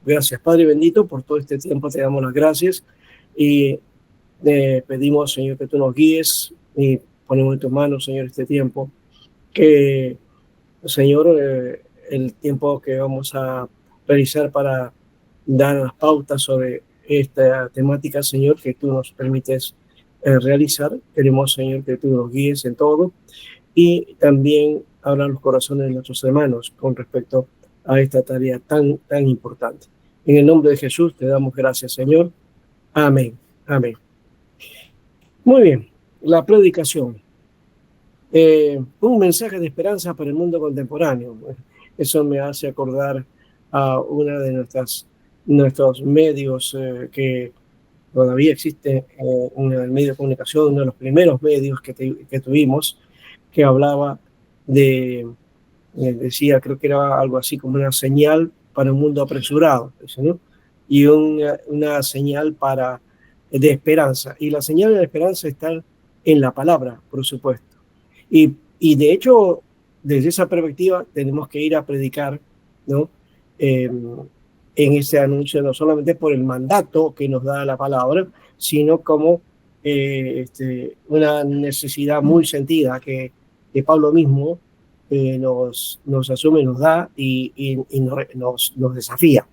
Gracias, Padre bendito, por todo este tiempo. Te damos las gracias y pedimos, Señor, que tú nos guíes y ponemos en tus manos, Señor, este tiempo. Que, Señor, el tiempo que vamos a realizar para dar las pautas sobre esta temática, Señor, que tú nos permites realizar. Queremos, Señor, que tú nos guíes en todo y también hablar los corazones de nuestros hermanos con respecto a esta tarea tan importante. En el nombre de Jesús te damos gracias, Señor. Amén. Amén. Muy bien, la predicación. Un mensaje de esperanza para el mundo contemporáneo. Eso me hace acordar a una de nuestros medios que todavía existe en el medio de comunicación, uno de los primeros medios que tuvimos, que hablaba decía, creo que era algo así como una señal para un mundo apresurado, ¿no? Y una señal de esperanza. Y la señal de esperanza está en la palabra, por supuesto. Y de hecho, desde esa perspectiva, tenemos que ir a predicar, ¿no? En ese anuncio, no solamente por el mandato que nos da la palabra, sino como una necesidad muy sentida que Pablo mismo nos asume, nos da y nos desafía.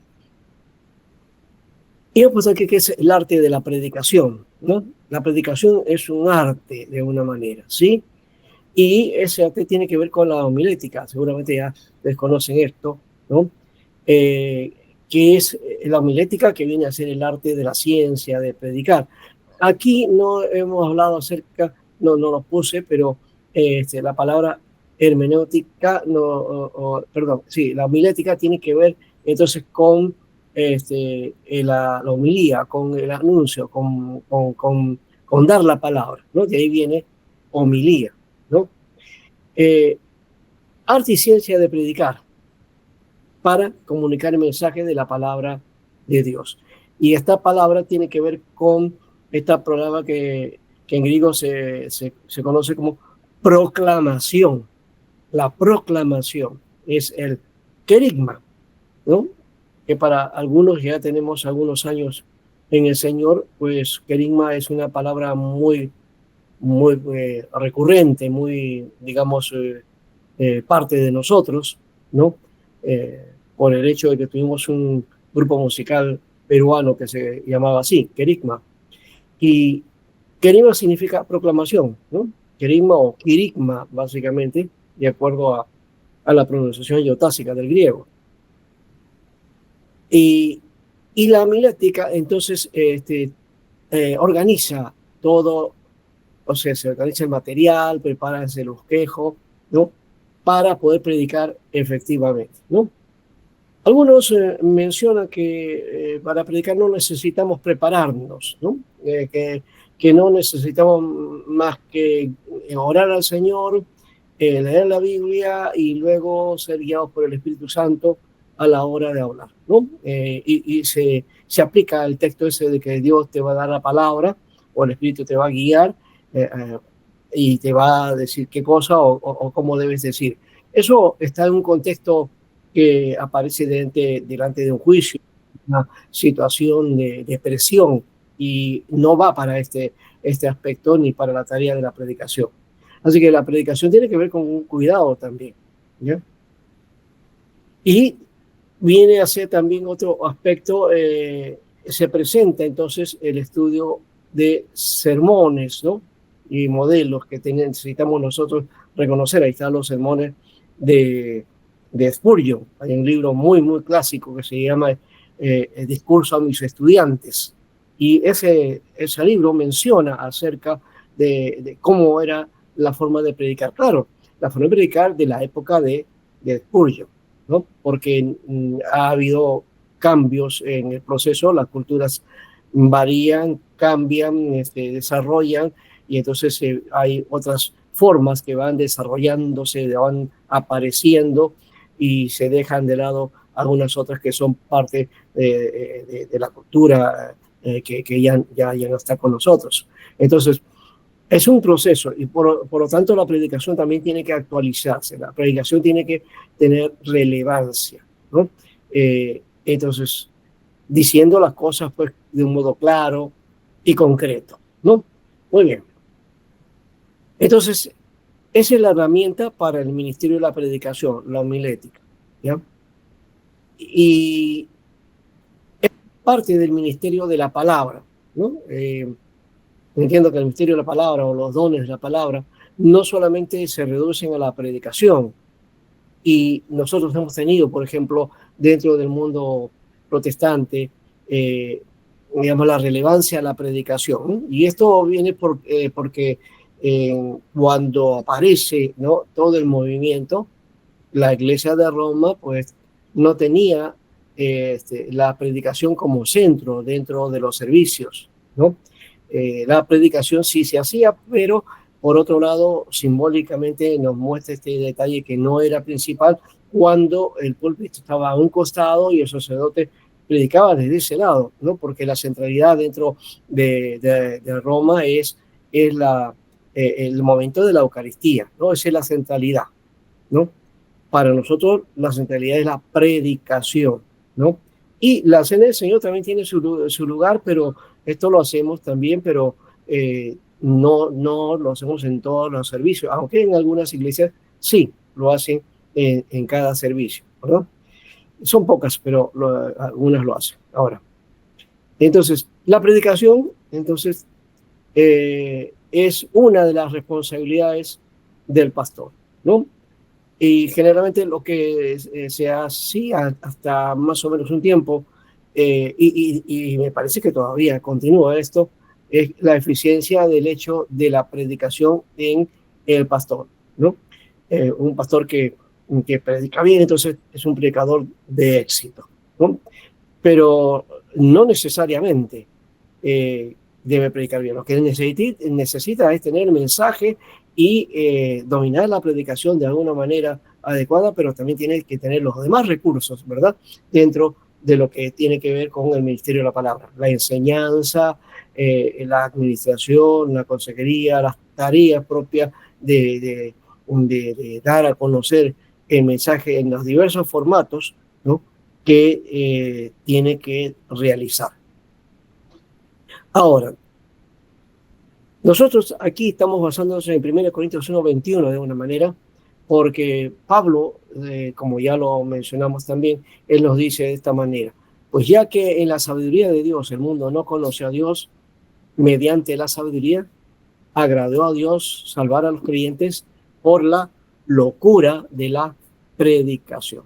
Y vamos a ver qué es el arte de la predicación, ¿no? La predicación es un arte de una manera, ¿sí? Y ese arte tiene que ver con la homilética, seguramente ya desconocen esto, ¿no? Que es la homilética, que viene a ser el arte de la ciencia, de predicar. Aquí no hemos hablado acerca, no lo puse, pero la palabra hermenéutica, perdón, sí, la homilética tiene que ver entonces con la homilía, con el anuncio, con dar la palabra, ¿no? De ahí viene homilía, ¿no? Arte y ciencia de predicar para comunicar el mensaje de la palabra de Dios. Y esta palabra tiene que ver con esta palabra que en griego se conoce como proclamación. La proclamación es el querigma, ¿no? Que para algunos ya tenemos algunos años en el Señor, pues querigma es una palabra muy recurrente, muy, digamos, parte de nosotros, ¿no? Por el hecho de que tuvimos un grupo musical peruano que se llamaba así, querigma. Y querigma significa proclamación, ¿no? Querigma o quirigma, básicamente, de acuerdo a la pronunciación iotásica del griego. Y la homilética, entonces, organiza todo, o sea, se organiza el material, prepara el bosquejo, ¿no? Para poder predicar efectivamente, ¿no? Algunos mencionan que para predicar no necesitamos prepararnos, ¿no? Que no necesitamos más que orar al Señor, leer la Biblia y luego ser guiados por el Espíritu Santo a la hora de hablar, ¿no? Y se aplica el texto ese de que Dios te va a dar la palabra o el Espíritu te va a guiar y te va a decir qué cosa o cómo debes decir. Eso está en un contexto que aparece delante de un juicio, una situación de presión y no va para este aspecto ni para la tarea de la predicación. Así que la predicación tiene que ver con un cuidado también, ¿ya? Y viene a ser también otro aspecto, se presenta entonces el estudio de sermones, ¿no? Y modelos que necesitamos nosotros reconocer. Ahí están los sermones de Spurgeon. Hay un libro muy clásico que se llama El discurso a mis estudiantes. Y ese libro menciona acerca de cómo era la forma de predicar. Claro, la forma de predicar de la época de Spurgeon, ¿no? Porque ha habido cambios en el proceso, las culturas varían, cambian, desarrollan, y entonces hay otras formas que van desarrollándose, van apareciendo y se dejan de lado algunas otras que son parte de la cultura que ya no está con nosotros. Entonces, es un proceso y por lo tanto la predicación también tiene que actualizarse, la predicación tiene que tener relevancia, ¿no? Entonces, diciendo las cosas pues de un modo claro y concreto, ¿no? Muy bien. Entonces, esa es la herramienta para el ministerio de la predicación, la homilética, ¿ya? Y es parte del ministerio de la palabra, ¿no? Entiendo que el ministerio de la palabra o los dones de la palabra no solamente se reducen a la predicación, y nosotros hemos tenido, por ejemplo, dentro del mundo protestante, digamos, la relevancia de la predicación, ¿no? Y esto viene porque cuando aparece, ¿no?, todo el movimiento, la Iglesia de Roma pues no tenía la predicación como centro dentro de los servicios, ¿no? La predicación sí se hacía, pero por otro lado, simbólicamente nos muestra este detalle que no era principal cuando el púlpito estaba a un costado y el sacerdote predicaba desde ese lado, ¿no? Porque la centralidad dentro de Roma es el momento de la Eucaristía, ¿no? Esa es la centralidad, ¿no? Para nosotros la centralidad es la predicación, ¿no? Y la cena del Señor también tiene su lugar, pero esto lo hacemos también, pero no lo hacemos en todos los servicios, aunque en algunas iglesias sí lo hacen en cada servicio, ¿verdad? Son pocas, pero algunas lo hacen. Ahora, entonces, la predicación, entonces, es una de las responsabilidades del pastor, ¿no? Y generalmente lo que se hacía hasta más o menos un tiempo, y me parece que todavía continúa esto, es la eficiencia del hecho de la predicación en el pastor, ¿no? Un pastor que predica bien, entonces es un predicador de éxito, ¿no? Pero no necesariamente debe predicar bien. Lo que necesita es tener el mensaje y dominar la predicación de alguna manera adecuada, pero también tiene que tener los demás recursos, ¿verdad? Dentro de lo que tiene que ver con el ministerio de la palabra, la enseñanza, la administración, la consejería, las tareas propias de dar a conocer el mensaje en los diversos formatos, ¿no?, que tiene que realizar. Ahora, nosotros aquí estamos basándonos en 1 Corintios 1:21 de una manera, porque Pablo, como ya lo mencionamos también, él nos dice de esta manera: pues ya que en la sabiduría de Dios el mundo no conoce a Dios, mediante la sabiduría agradó a Dios salvar a los creyentes por la locura de la predicación.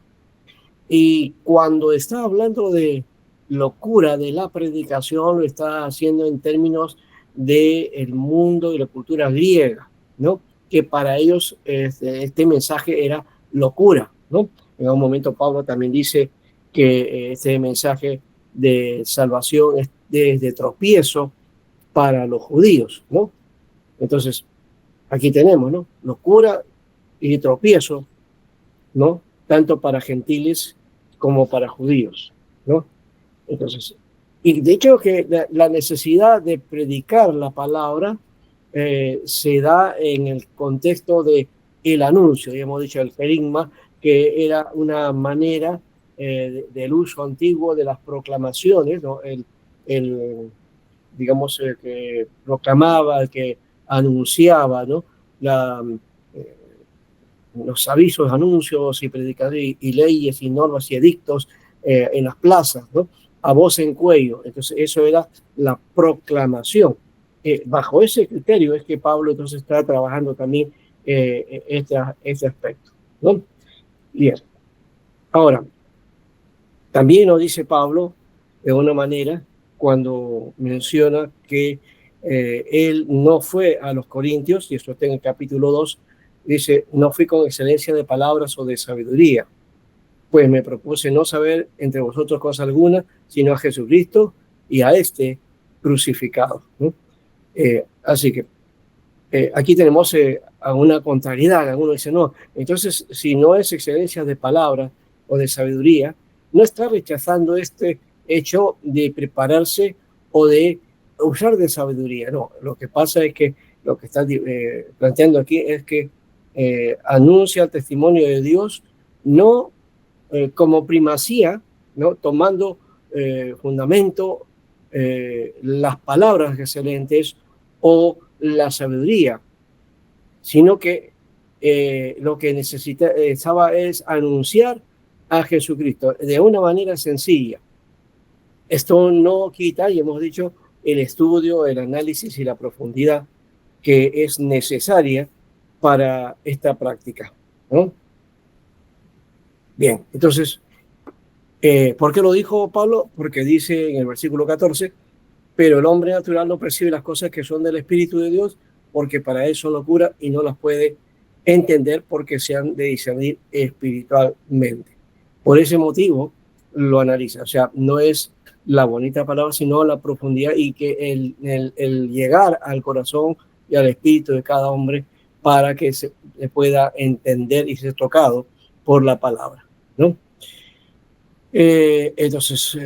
Y cuando está hablando de locura de la predicación, lo está haciendo en términos del mundo y la cultura griega, ¿no? Que para ellos este mensaje era locura, ¿no? En un momento Pablo también dice que este mensaje de salvación es de tropiezo para los judíos, ¿no? Entonces, aquí tenemos, ¿no?, locura y tropiezo, ¿no?, tanto para gentiles como para judíos, ¿no? Entonces, y de hecho que la necesidad de predicar la palabra se da en el contexto de el anuncio, ya hemos dicho el querigma, que era una manera del uso antiguo de las proclamaciones, ¿no? Digamos, el que proclamaba, el que anunciaba, ¿no?, eh, los avisos, anuncios y predicadores y leyes y normas y edictos en las plazas, ¿no?, a voz en cuello. Entonces eso era la proclamación. Bajo ese criterio es que Pablo entonces está trabajando también este aspecto, ¿no? Bien. Ahora, también nos dice Pablo de una manera cuando menciona que él no fue a los Corintios, y esto está en el capítulo 2, dice: no fui con excelencia de palabras o de sabiduría, pues me propuse no saber entre vosotros cosa alguna, sino a Jesucristo y a este crucificado, ¿no? Así que aquí tenemos a una contrariedad. Algunos dicen: no, entonces si no es excelencia de palabra o de sabiduría, no está rechazando este hecho de prepararse o de usar de sabiduría. No, lo que pasa es que lo que está planteando aquí es que anuncia el testimonio de Dios no como primacía, ¿no?, tomando fundamento las palabras excelentes o la sabiduría, sino que lo que necesitaba es anunciar a Jesucristo de una manera sencilla. Esto no quita, y hemos dicho, el estudio, el análisis y la profundidad que es necesaria para esta práctica, ¿no? Bien, entonces, ¿por qué lo dijo Pablo? Porque dice en el versículo 14, pero el hombre natural no percibe las cosas que son del Espíritu de Dios, porque para él son locura y no las puede entender porque se han de discernir espiritualmente. Por ese motivo lo analiza, o sea, no es la bonita palabra, sino la profundidad y que el llegar al corazón y al espíritu de cada hombre para que se pueda entender y ser tocado por la palabra, ¿no? Entonces,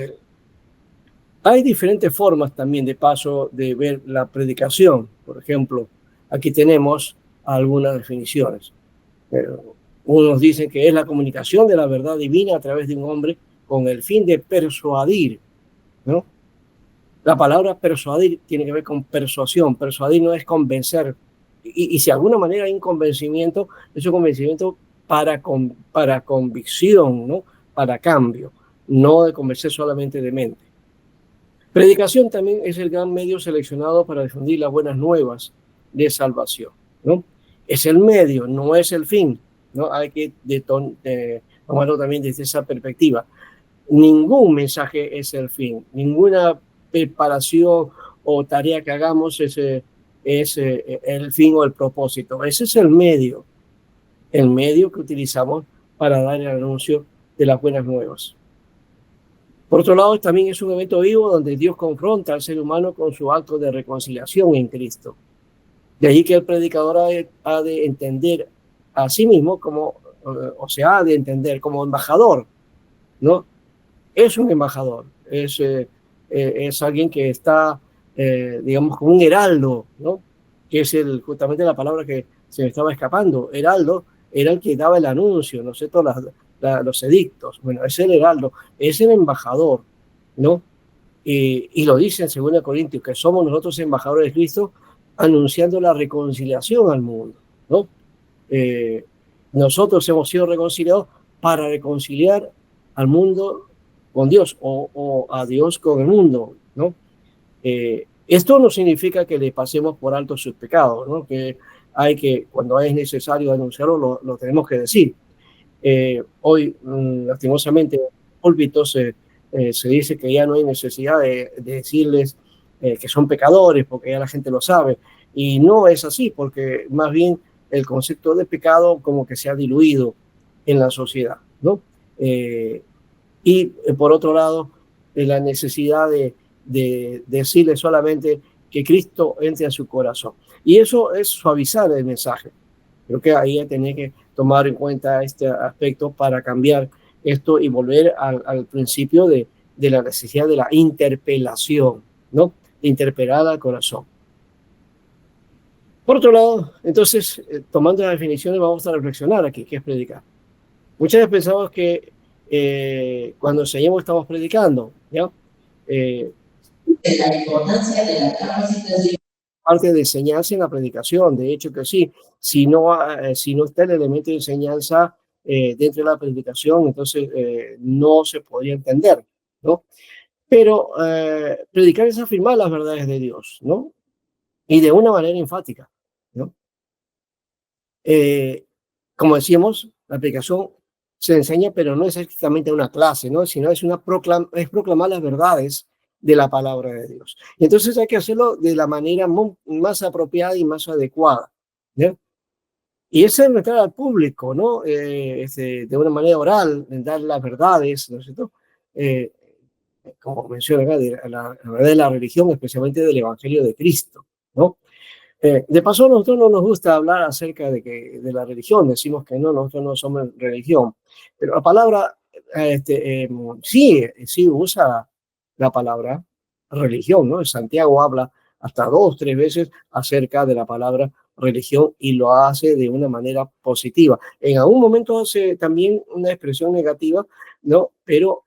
hay diferentes formas también de paso de ver la predicación. Por ejemplo, aquí tenemos algunas definiciones. Unos dicen que es la comunicación de la verdad divina a través de un hombre con el fin de persuadir, ¿no? La palabra persuadir tiene que ver con persuasión. Persuadir no es convencer. Y si de alguna manera hay un convencimiento, es un convencimiento para convicción, ¿no? Para cambio, no de convencer solamente de mente. Predicación también es el gran medio seleccionado para difundir las buenas nuevas de salvación, ¿no? Es el medio, no es el fin, ¿no? Hay que tomarlo también desde esa perspectiva. Ningún mensaje es el fin, ninguna preparación o tarea que hagamos es el fin o el propósito. Ese es el medio que utilizamos para dar el anuncio de las buenas nuevas. Por otro lado, también es un evento vivo donde Dios confronta al ser humano con su acto de reconciliación en Cristo. De ahí que el predicador ha de entender a sí mismo como, o sea, ha de entender como embajador, ¿no? Es un embajador, es alguien que está, digamos, como un heraldo, ¿no? Que es justamente la palabra que se me estaba escapando. Heraldo era el que daba el anuncio, ¿no sé, los edictos. Bueno, es el heraldo, es el embajador, ¿no? Y lo dice en 2 Corintios, que somos nosotros embajadores de Cristo anunciando la reconciliación al mundo, ¿no? Nosotros hemos sido reconciliados para reconciliar al mundo con Dios o a Dios con el mundo, ¿no? Esto no significa que le pasemos por alto sus pecados, ¿no? Que cuando es necesario anunciarlo, lo tenemos que decir. Hoy, lastimosamente, en púlpitos se dice que ya no hay necesidad de decirles que son pecadores, porque ya la gente lo sabe. Y no es así, porque más bien el concepto de pecado como que se ha diluido en la sociedad, ¿no? Por otro lado, la necesidad de decirle solamente que Cristo entre a su corazón. Y eso es suavizar el mensaje. Creo que ahí tenía que tomar en cuenta este aspecto para cambiar esto y volver al principio de la necesidad de la interpelación, ¿no? De interpelar al corazón. Por otro lado, entonces, tomando las definiciones, vamos a reflexionar aquí, ¿qué es predicar? Muchas veces pensamos que cuando enseñamos estamos predicando, ¿ya? La importancia de la capacitación. Parte de enseñanza en la predicación, de hecho que sí, si no está el elemento de enseñanza dentro de la predicación, entonces no se podría entender, ¿no? Pero predicar es afirmar las verdades de Dios, ¿no? Y de una manera enfática, ¿no? Como decíamos, la predicación se enseña, pero no es exactamente una clase, ¿no? Sino es proclamar las verdades de la palabra de Dios. Y entonces hay que hacerlo de la manera más apropiada y más adecuada, ¿no? Y ese es entrar al público, ¿no? De una manera oral, dar las verdades, ¿no es cierto? Como menciona acá, la verdad de la religión, especialmente del Evangelio de Cristo, ¿no? De paso, a nosotros no nos gusta hablar acerca de la religión, decimos que no, nosotros no somos religión, pero la palabra sí usa la palabra religión, ¿no? Santiago habla hasta 2, 3 veces acerca de la palabra religión y lo hace de una manera positiva. En algún momento hace también una expresión negativa, ¿no? Pero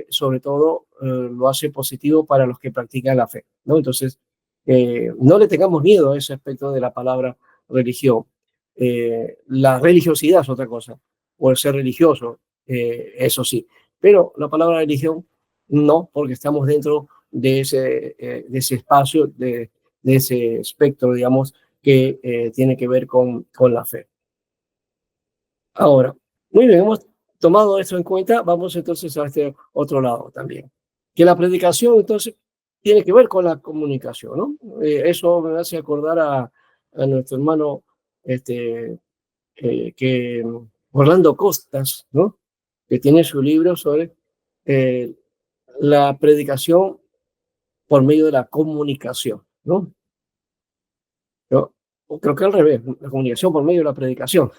sobre todo lo hace positivo para los que practican la fe, ¿no? Entonces, no le tengamos miedo a ese aspecto de la palabra religión. La religiosidad es otra cosa, o el ser religioso, eso sí, pero la palabra religión no, porque estamos dentro de ese espacio, de ese espectro, digamos, que tiene que ver con la fe. Ahora, muy bien, hemos tomado esto en cuenta, vamos entonces a este otro lado también. Que la predicación entonces tiene que ver con la comunicación, ¿no? Eso me hace acordar a nuestro hermano que Orlando Costas, ¿no? Que tiene su libro sobre eh, la predicación por medio de la comunicación, ¿no? Yo creo que al revés, la comunicación por medio de la predicación.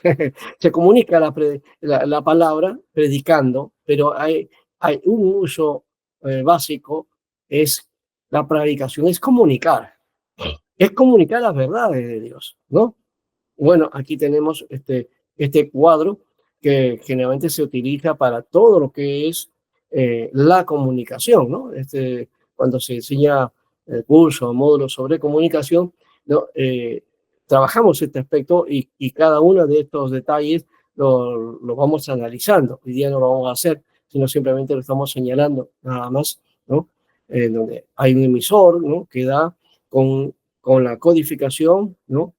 Se comunica la palabra predicando, pero hay un uso básico, es la predicación, es comunicar las verdades de Dios, ¿no? Bueno, aquí tenemos este cuadro que generalmente se utiliza para todo lo que es la comunicación, ¿no? Cuando se enseña curso o módulos sobre comunicación, ¿no? Trabajamos este aspecto y cada uno de estos detalles lo vamos analizando. Hoy día no lo vamos a hacer, sino simplemente lo estamos señalando nada más, ¿no? Donde hay un emisor, ¿no? Que da con la codificación, ¿no?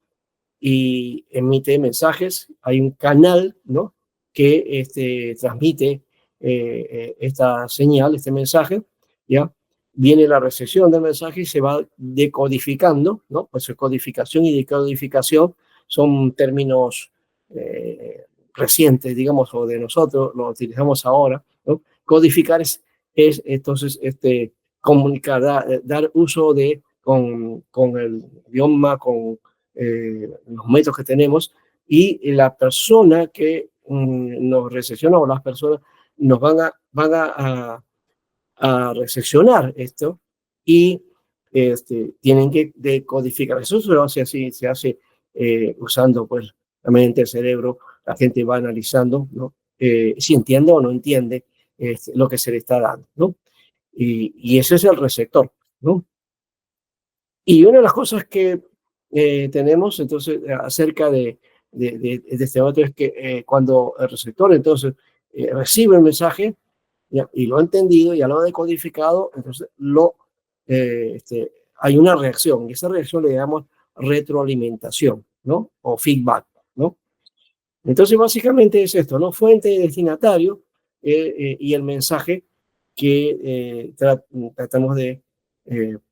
Y emite mensajes. Hay un canal, ¿no? Que transmite esta señal, este mensaje, ¿ya? Viene la recepción del mensaje y se va decodificando, ¿no? Pues codificación y decodificación son términos recientes, digamos, o de nosotros, lo utilizamos ahora, ¿no? Codificar es entonces comunicar, dar uso con el idioma, con los métodos que tenemos y la persona que nos recepciona o las personas nos van a recepcionar esto y tienen que decodificar. Eso se hace así, se hace usando pues la mente, el cerebro, la gente va analizando, ¿no? Si entiende o no entiende lo que se le está dando, ¿no? Y ese es el receptor, ¿no? Y una de las cosas que tenemos entonces acerca de este otro es que cuando el receptor entonces recibe el mensaje ya, y lo ha entendido, ya lo ha decodificado, entonces hay una reacción y esa reacción le llamamos retroalimentación, ¿no? O feedback, ¿no? Entonces básicamente es esto, ¿no? Fuente y destinatario y el mensaje que tratamos de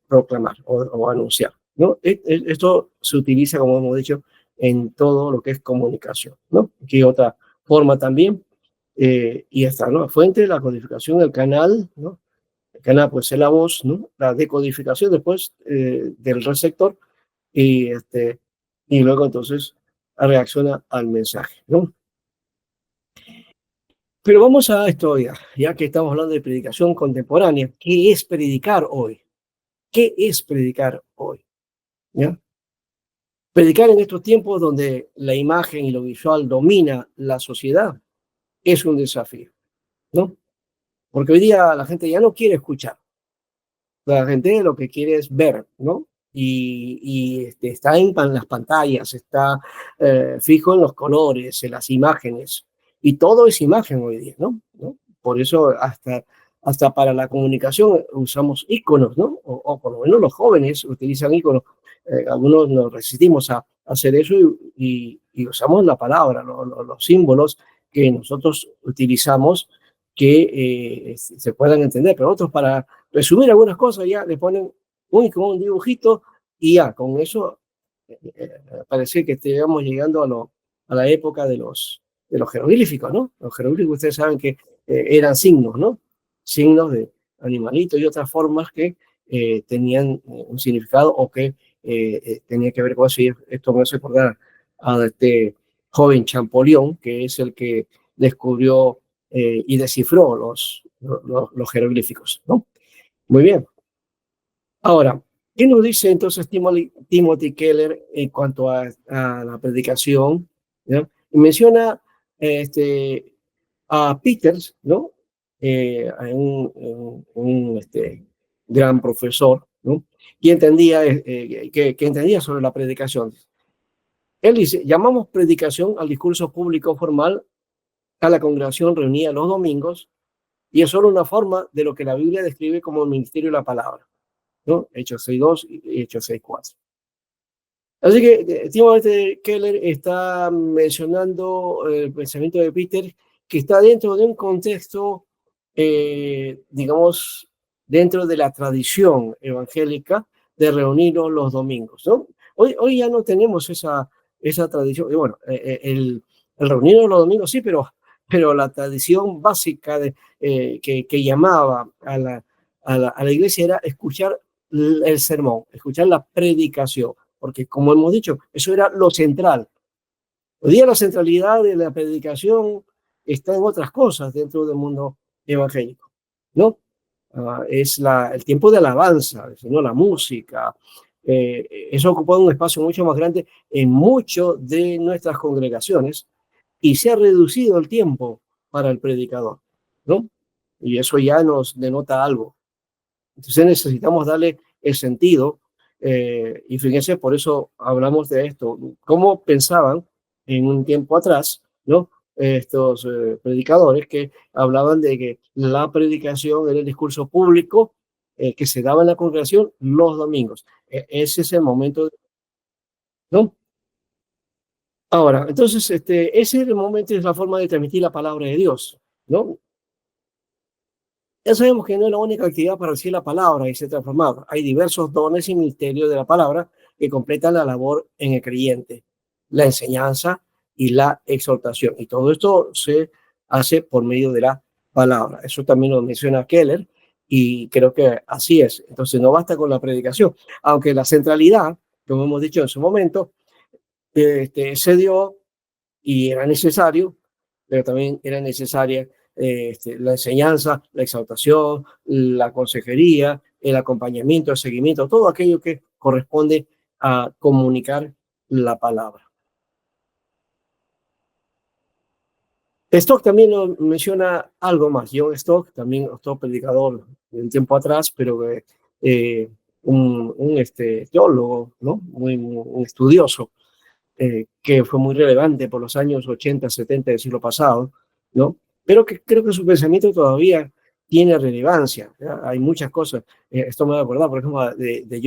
proclamar o anunciar, ¿no? Esto se utiliza, como hemos dicho, en todo lo que es comunicación, ¿no? Aquí otra forma también, y esta, ¿no? Fuente, la codificación del canal, ¿no? El canal puede ser la voz, ¿no? La decodificación después del receptor y luego entonces reacciona al mensaje, ¿no? Pero vamos a esto ya que estamos hablando de predicación contemporánea. ¿Qué es predicar hoy? ¿Qué es predicar hoy? ¿Ya? Predicar en estos tiempos donde la imagen y lo visual domina la sociedad es un desafío, ¿no? Porque hoy día la gente ya no quiere escuchar, la gente lo que quiere es ver, ¿no? Y está en las pantallas, está fijo en los colores, en las imágenes, y todo es imagen hoy día, ¿no? Por eso hasta para la comunicación usamos iconos, ¿no? O por lo menos los jóvenes utilizan iconos. Algunos nos resistimos a hacer eso y usamos la palabra, los símbolos que nosotros utilizamos que se puedan entender, pero otros para resumir algunas cosas ya le ponen un dibujito y ya, con eso parece que estemos llegando a la época de los jeroglíficos, ¿no? Los jeroglíficos ustedes saben que eran signos, ¿no? Signos de animalitos y otras formas que tenían un significado o que tenía que ver con eso. Y esto me hace acordar a este joven Champollion, que es el que descubrió y descifró los jeroglíficos, ¿no? Muy bien. Ahora, ¿qué nos dice entonces Timothy Keller en cuanto a la predicación? ¿Ya? Y menciona a Peters, ¿no? gran profesor, ¿no? Y entendía, que entendía sobre la predicación. Él dice, llamamos predicación al discurso público formal a la congregación reunida los domingos, y es solo una forma de lo que la Biblia describe como el ministerio de la palabra, ¿no? Hechos 6.2 y Hechos 6.4. Así que Timothy Keller está mencionando el pensamiento de Peter, que está dentro de un contexto, digamos, dentro de la tradición evangélica de reunirnos los domingos, ¿no? Hoy ya no tenemos esa tradición. Y bueno, el reunirnos los domingos sí, pero la tradición básica que llamaba a la iglesia era escuchar el sermón, escuchar la predicación, porque como hemos dicho, eso era lo central. Hoy día la centralidad de la predicación está en otras cosas dentro del mundo evangélico, ¿no? Es el tiempo de alabanza, ¿no? La música. Eso ocupa un espacio mucho más grande en muchas de nuestras congregaciones, y se ha reducido el tiempo para el predicador, ¿no? Y eso ya nos denota algo. Entonces necesitamos darle el sentido, y fíjense, por eso hablamos de esto. ¿Cómo pensaban en un tiempo atrás, ¿no? Estos predicadores que hablaban de que la predicación era el discurso público que se daba en la congregación los domingos? Ese es el momento, ¿no? Ahora, entonces, ese es el momento, es la forma de transmitir la palabra de Dios, ¿no? Ya sabemos que no es la única actividad para recibir la palabra y ser transformado. Hay diversos dones y ministerios de la palabra que completan la labor en el creyente, la enseñanza y la exhortación. Y todo esto se hace por medio de la palabra. Eso también lo menciona Keller, y creo que así es. Entonces no basta con la predicación, aunque la centralidad, como hemos dicho en su momento, se dio y era necesario, pero también era necesaria la enseñanza, la exaltación, la consejería, el acompañamiento, el seguimiento, todo aquello que corresponde a comunicar la palabra. Stock también nos menciona algo más. John Stock, también otro predicador de un tiempo atrás, pero un teólogo, ¿no? Un estudioso, que fue muy relevante por los años 80, 70 del siglo pasado, ¿no? Pero que creo que su pensamiento todavía tiene relevancia, ¿ya? Hay muchas cosas. Esto me va a acordar, por ejemplo, de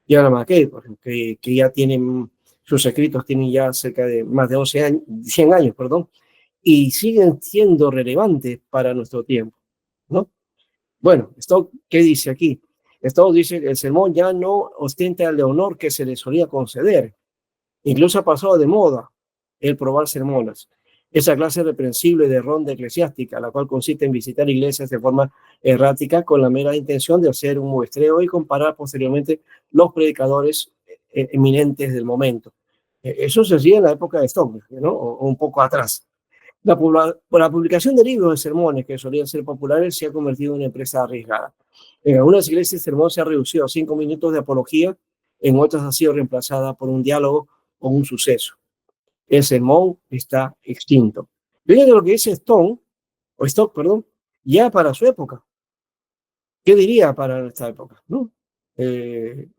John McKay, por ejemplo, que ya tienen, sus escritos tienen ya cerca de más de 11 años, 100 años, perdón, y siguen siendo relevantes para nuestro tiempo, ¿no? Bueno, esto, ¿qué dice aquí? Esto dice que el sermón ya no ostenta el honor que se le solía conceder. Incluso ha pasado de moda el probar sermones. Esa clase reprensible de ronda eclesiástica, la cual consiste en visitar iglesias de forma errática con la mera intención de hacer un muestreo y comparar posteriormente los predicadores eminentes del momento. Eso se hacía en la época de Stock, ¿no? O un poco atrás. La publicación de libros de sermones que solían ser populares se ha convertido en una empresa arriesgada. En algunas iglesias el sermón se ha reducido a 5 minutos de apología, en otras ha sido reemplazada por un diálogo o un suceso. El sermón está extinto. Fíjate lo que dice Stock, perdón, ya para su época. ¿Qué diría para nuestra época? ¿No?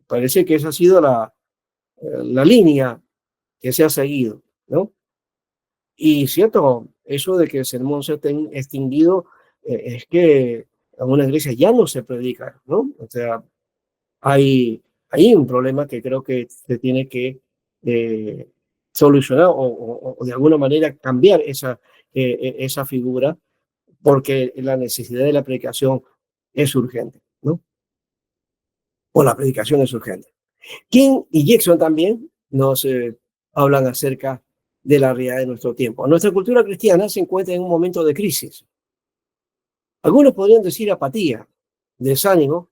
Parece que esa ha sido la línea que se ha seguido, ¿no? Y cierto, eso de que el sermón se esté extinguido, es que en algunas iglesias ya no se predica, ¿no? O sea, hay un problema que creo que se tiene que eh, solucionar, o de alguna manera cambiar esa figura, porque la necesidad de la predicación es urgente, ¿no? O la predicación es urgente. King y Jackson también nos hablan acerca de la realidad de nuestro tiempo. Nuestra cultura cristiana se encuentra en un momento de crisis. Algunos podrían decir apatía, desánimo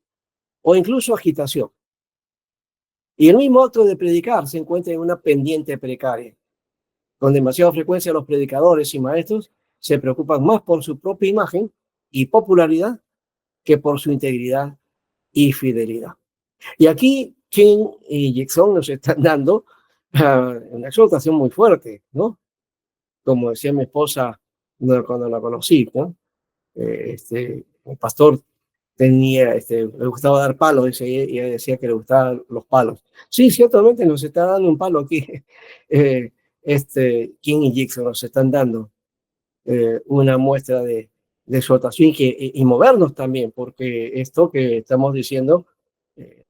o incluso agitación. Y el mismo acto de predicar se encuentra en una pendiente precaria. Con demasiada frecuencia los predicadores y maestros se preocupan más por su propia imagen y popularidad que por su integridad y fidelidad. Y aquí King y Jackson nos están dando una exhortación muy fuerte, ¿no? Como decía mi esposa cuando la conocí, ¿no? el pastor tenía, le gustaba dar palos, dice, y ella decía que le gustaban los palos. Sí, ciertamente nos está dando un palo aquí. Eh, King y Jigsaw nos están dando una muestra de exhortación y movernos también, porque esto que estamos diciendo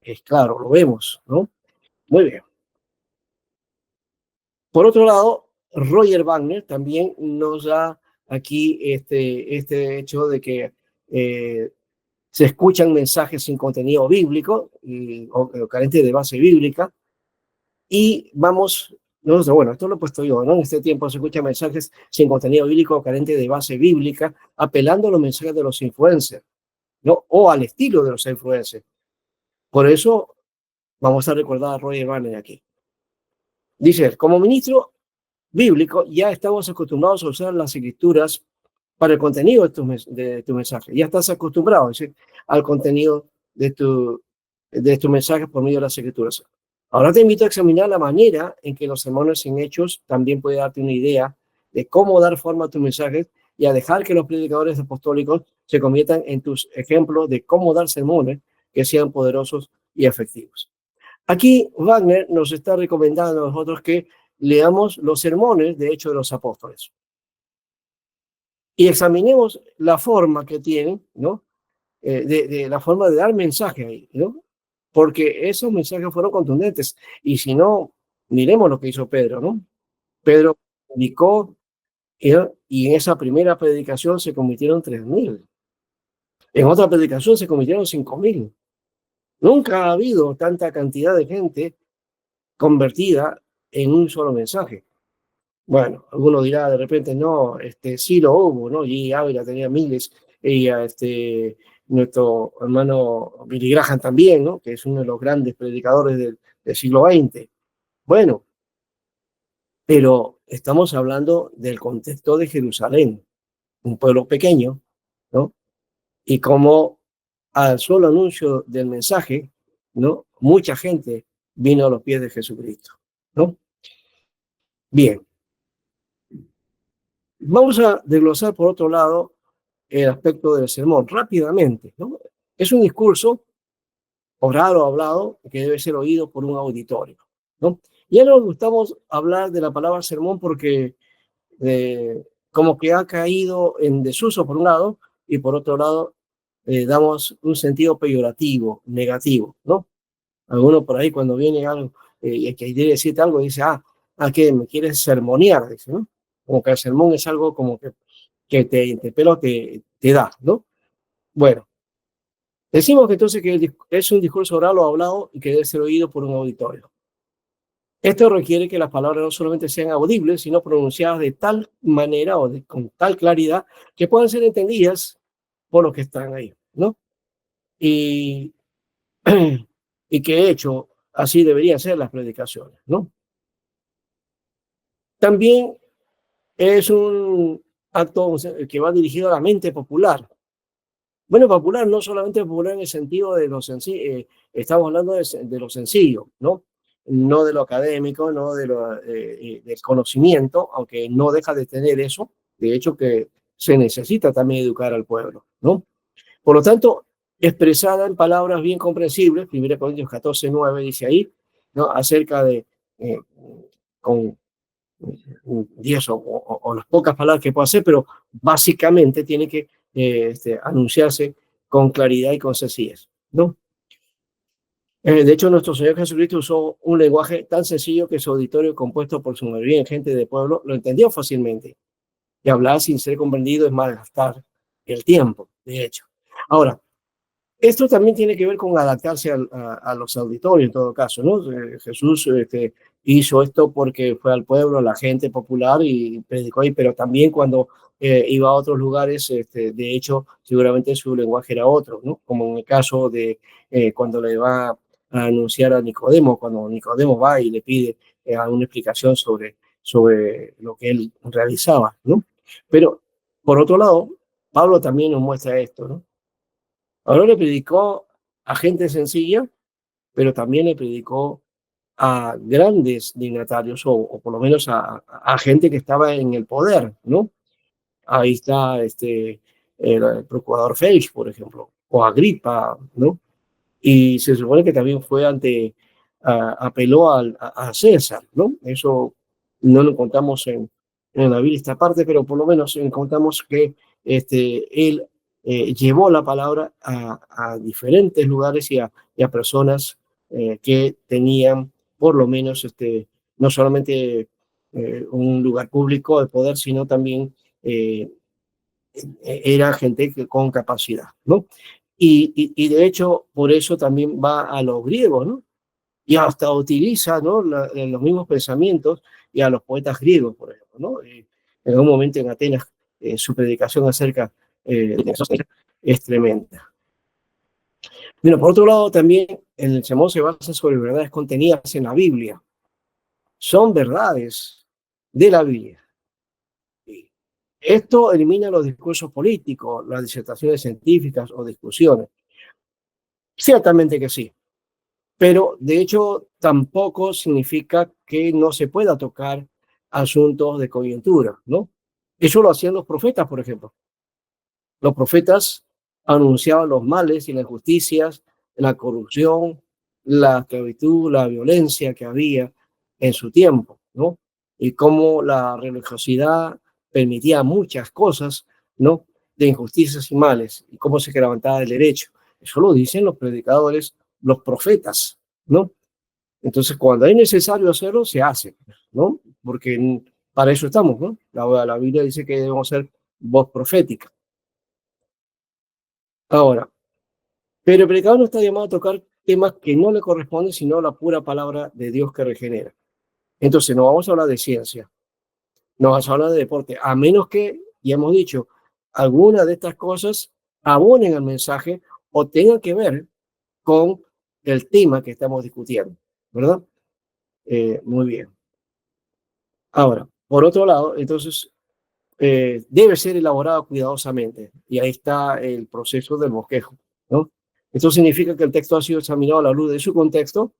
es claro, lo vemos, ¿no? Muy bien. Por otro lado, Roger Wagner también nos da aquí este hecho de que eh, se escuchan mensajes sin contenido bíblico o carentes de base bíblica y vamos, no sé, bueno, esto lo he puesto yo, ¿no? En este tiempo se escuchan mensajes sin contenido bíblico o carentes de base bíblica, apelando a los mensajes de los influencers, ¿no? O al estilo de los influencers. Por eso vamos a recordar a Roger Wagner aquí. Dice, como ministro bíblico, ya estamos acostumbrados a usar las escrituras para el contenido de tu mensaje. Ya estás acostumbrado, es decir, al contenido de tu mensaje por medio de las escrituras. Ahora te invito a examinar la manera en que los sermones en hechos también puede darte una idea de cómo dar forma a tus mensajes y a dejar que los predicadores apostólicos se conviertan en tus ejemplos de cómo dar sermones que sean poderosos y efectivos. Aquí Wagner nos está recomendando a nosotros que leamos los sermones de Hechos de los Apóstoles y examinemos la forma que tienen, ¿no? De la forma de dar mensaje ahí, ¿no? Porque esos mensajes fueron contundentes. Y si no, miremos lo que hizo Pedro, ¿no? Pedro predicó y en esa primera predicación se convirtieron 3.000. En otra predicación se convirtieron 5.000. Nunca ha habido tanta cantidad de gente convertida en un solo mensaje. Bueno, alguno dirá de repente, no, sí lo hubo, ¿no? Y Ávila tenía miles, y nuestro hermano Billy Graham también, ¿no? Que es uno de los grandes predicadores del siglo XX. Bueno, pero estamos hablando del contexto de Jerusalén, un pueblo pequeño, ¿no? Y como al solo anuncio del mensaje, ¿no? Mucha gente vino a los pies de Jesucristo, ¿no? Bien, vamos a desglosar por otro lado el aspecto del sermón rápidamente, ¿no? Es un discurso oral o hablado que debe ser oído por un auditorio, ¿no? Ya nos gustamos hablar de la palabra sermón porque como que ha caído en desuso por un lado y por otro lado damos un sentido peyorativo, negativo, ¿no? Alguno por ahí cuando viene algo y que quiere decirte algo dice, que me quieres sermonear, dice, ¿no? Como que el sermón es algo como que te interpela, te da, ¿no? Bueno, decimos que entonces que es un discurso oral o hablado y que debe ser oído por un auditorio. Esto requiere que las palabras no solamente sean audibles, sino pronunciadas de tal manera con tal claridad que puedan ser entendidas por los que están ahí, ¿no? Y, y que de hecho así deberían ser las predicaciones, ¿no? También es un acto que va dirigido a la mente popular. Bueno, popular, no solamente popular en el sentido de lo sencillo, estamos hablando de lo sencillo, ¿no? No de lo académico, no del conocimiento, aunque no deja de tener eso, de hecho que se necesita también educar al pueblo, ¿no? Por lo tanto, expresada en palabras bien comprensibles, 1 Corintios 14:9 dice ahí, ¿no? Acerca de, con 10 o las pocas palabras que puedo hacer, pero básicamente tiene que anunciarse con claridad y con sencillez, ¿no? De hecho, nuestro Señor Jesucristo usó un lenguaje tan sencillo que su auditorio, compuesto por su mayoría en gente de pueblo, lo entendió fácilmente. Y hablar sin ser comprendido es malgastar el tiempo, de hecho. Ahora, esto también tiene que ver con adaptarse a los auditorios en todo caso, ¿no? Jesús hizo esto porque fue al pueblo, a la gente popular y predicó ahí, pero también cuando iba a otros lugares, de hecho, seguramente su lenguaje era otro, ¿no? Como en el caso de cuando le va a anunciar a Nicodemo, cuando Nicodemo va y le pide una explicación sobre lo que él realizaba, ¿no? Pero, por otro lado, Pablo también nos muestra esto, ¿no? Ahora le predicó a gente sencilla, pero también le predicó a grandes dignatarios o por lo menos a gente que estaba en el poder, ¿no? Ahí está el procurador Félix, por ejemplo, o Agripa, ¿no? Y se supone que también fue apeló a César, ¿no? Eso no lo encontramos en la Biblia esta parte, pero por lo menos encontramos que él llevó la palabra a diferentes lugares y a personas que tenían por lo menos no solamente un lugar público de poder, sino también era gente con capacidad, ¿no? Y de hecho, por eso también va a los griegos, ¿no? Y hasta utiliza, ¿no? Los mismos pensamientos y a los poetas griegos, por ejemplo, ¿no? En un momento en Atenas, su predicación acerca de eso es tremenda. Bueno, por otro lado, también el sermón se basa sobre verdades contenidas en la Biblia. Son verdades de la Biblia. Esto elimina los discursos políticos, las disertaciones científicas o discusiones. Ciertamente que sí, pero de hecho tampoco significa que no se pueda tocar asuntos de coyuntura, ¿no? Eso lo hacían los profetas, por ejemplo. Los profetas anunciaban los males y las injusticias, la corrupción, la esclavitud, la violencia que había en su tiempo, ¿no? Y cómo la religiosidad permitía muchas cosas, ¿no? De injusticias y males, y cómo se levantaba el derecho. Eso lo dicen los predicadores, los profetas, ¿no? Entonces, cuando es necesario hacerlo, se hace, ¿no? Porque para eso estamos, ¿no? La Biblia dice que debemos ser voz profética. Ahora, pero el predicador no está llamado a tocar temas que no le corresponden, sino la pura palabra de Dios que regenera. Entonces, no vamos a hablar de ciencia, no vamos a hablar de deporte, a menos que, ya hemos dicho, alguna de estas cosas abonen al mensaje o tengan que ver con el tema que estamos discutiendo, ¿verdad? Muy bien. Ahora, por otro lado, entonces, debe ser elaborado cuidadosamente. Y ahí está el proceso del bosquejo, ¿no? Esto significa que el texto ha sido examinado a la luz de su contexto.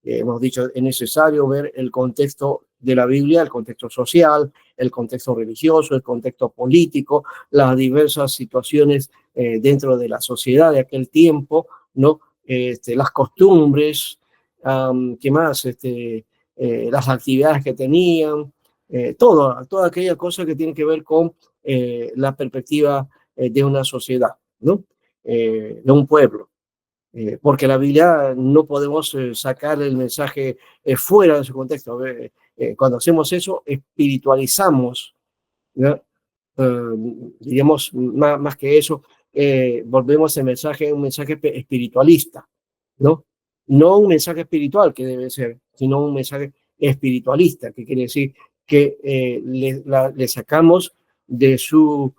Hemos dicho, es necesario ver el contexto de la Biblia, el contexto social, el contexto religioso, el contexto político, las diversas situaciones dentro de la sociedad de aquel tiempo, ¿no? Las costumbres, ¿qué más? Las actividades que tenían, toda aquella cosa que tiene que ver con la perspectiva de una sociedad, ¿no? De un pueblo. Porque la Biblia no podemos sacar el mensaje fuera de su contexto. Cuando hacemos eso, espiritualizamos, ¿no? Diríamos, más que eso, volvemos el mensaje un mensaje espiritualista, ¿no? No un mensaje espiritual que debe ser, sino un mensaje espiritualista, que quiere decir que le sacamos de su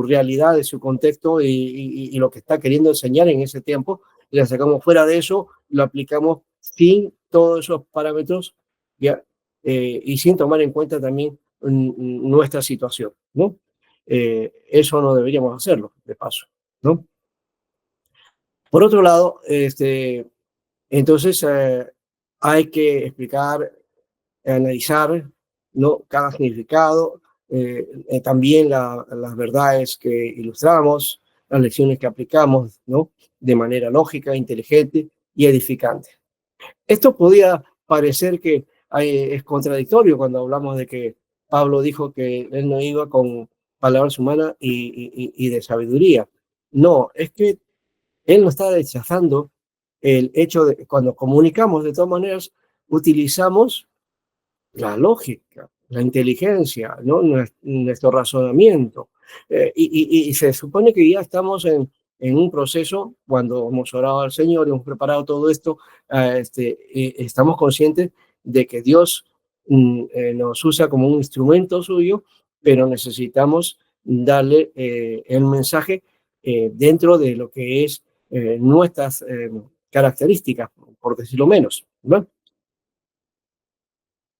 realidad, de su contexto y lo que está queriendo enseñar en ese tiempo, le sacamos fuera de eso, lo aplicamos sin todos esos parámetros, ¿ya? Y sin tomar en cuenta también nuestra situación, ¿no? Eso no deberíamos hacerlo, de paso, ¿no? Por otro lado, entonces hay que explicar, analizar, ¿no? Cada significado, también las verdades que ilustramos, las lecciones que aplicamos, ¿no? De manera lógica, inteligente y edificante. Esto podía parecer que es contradictorio cuando hablamos de que Pablo dijo que él no iba con palabras humanas y de sabiduría. No, es que él no está rechazando el hecho de que cuando comunicamos, de todas maneras, utilizamos la lógica, la inteligencia, ¿no? Nuestro razonamiento. Y se supone que ya estamos en un proceso, cuando hemos orado al Señor y hemos preparado todo esto, estamos conscientes de que Dios nos usa como un instrumento suyo, pero necesitamos darle el mensaje dentro de lo que es nuestras características, por decirlo menos, ¿no?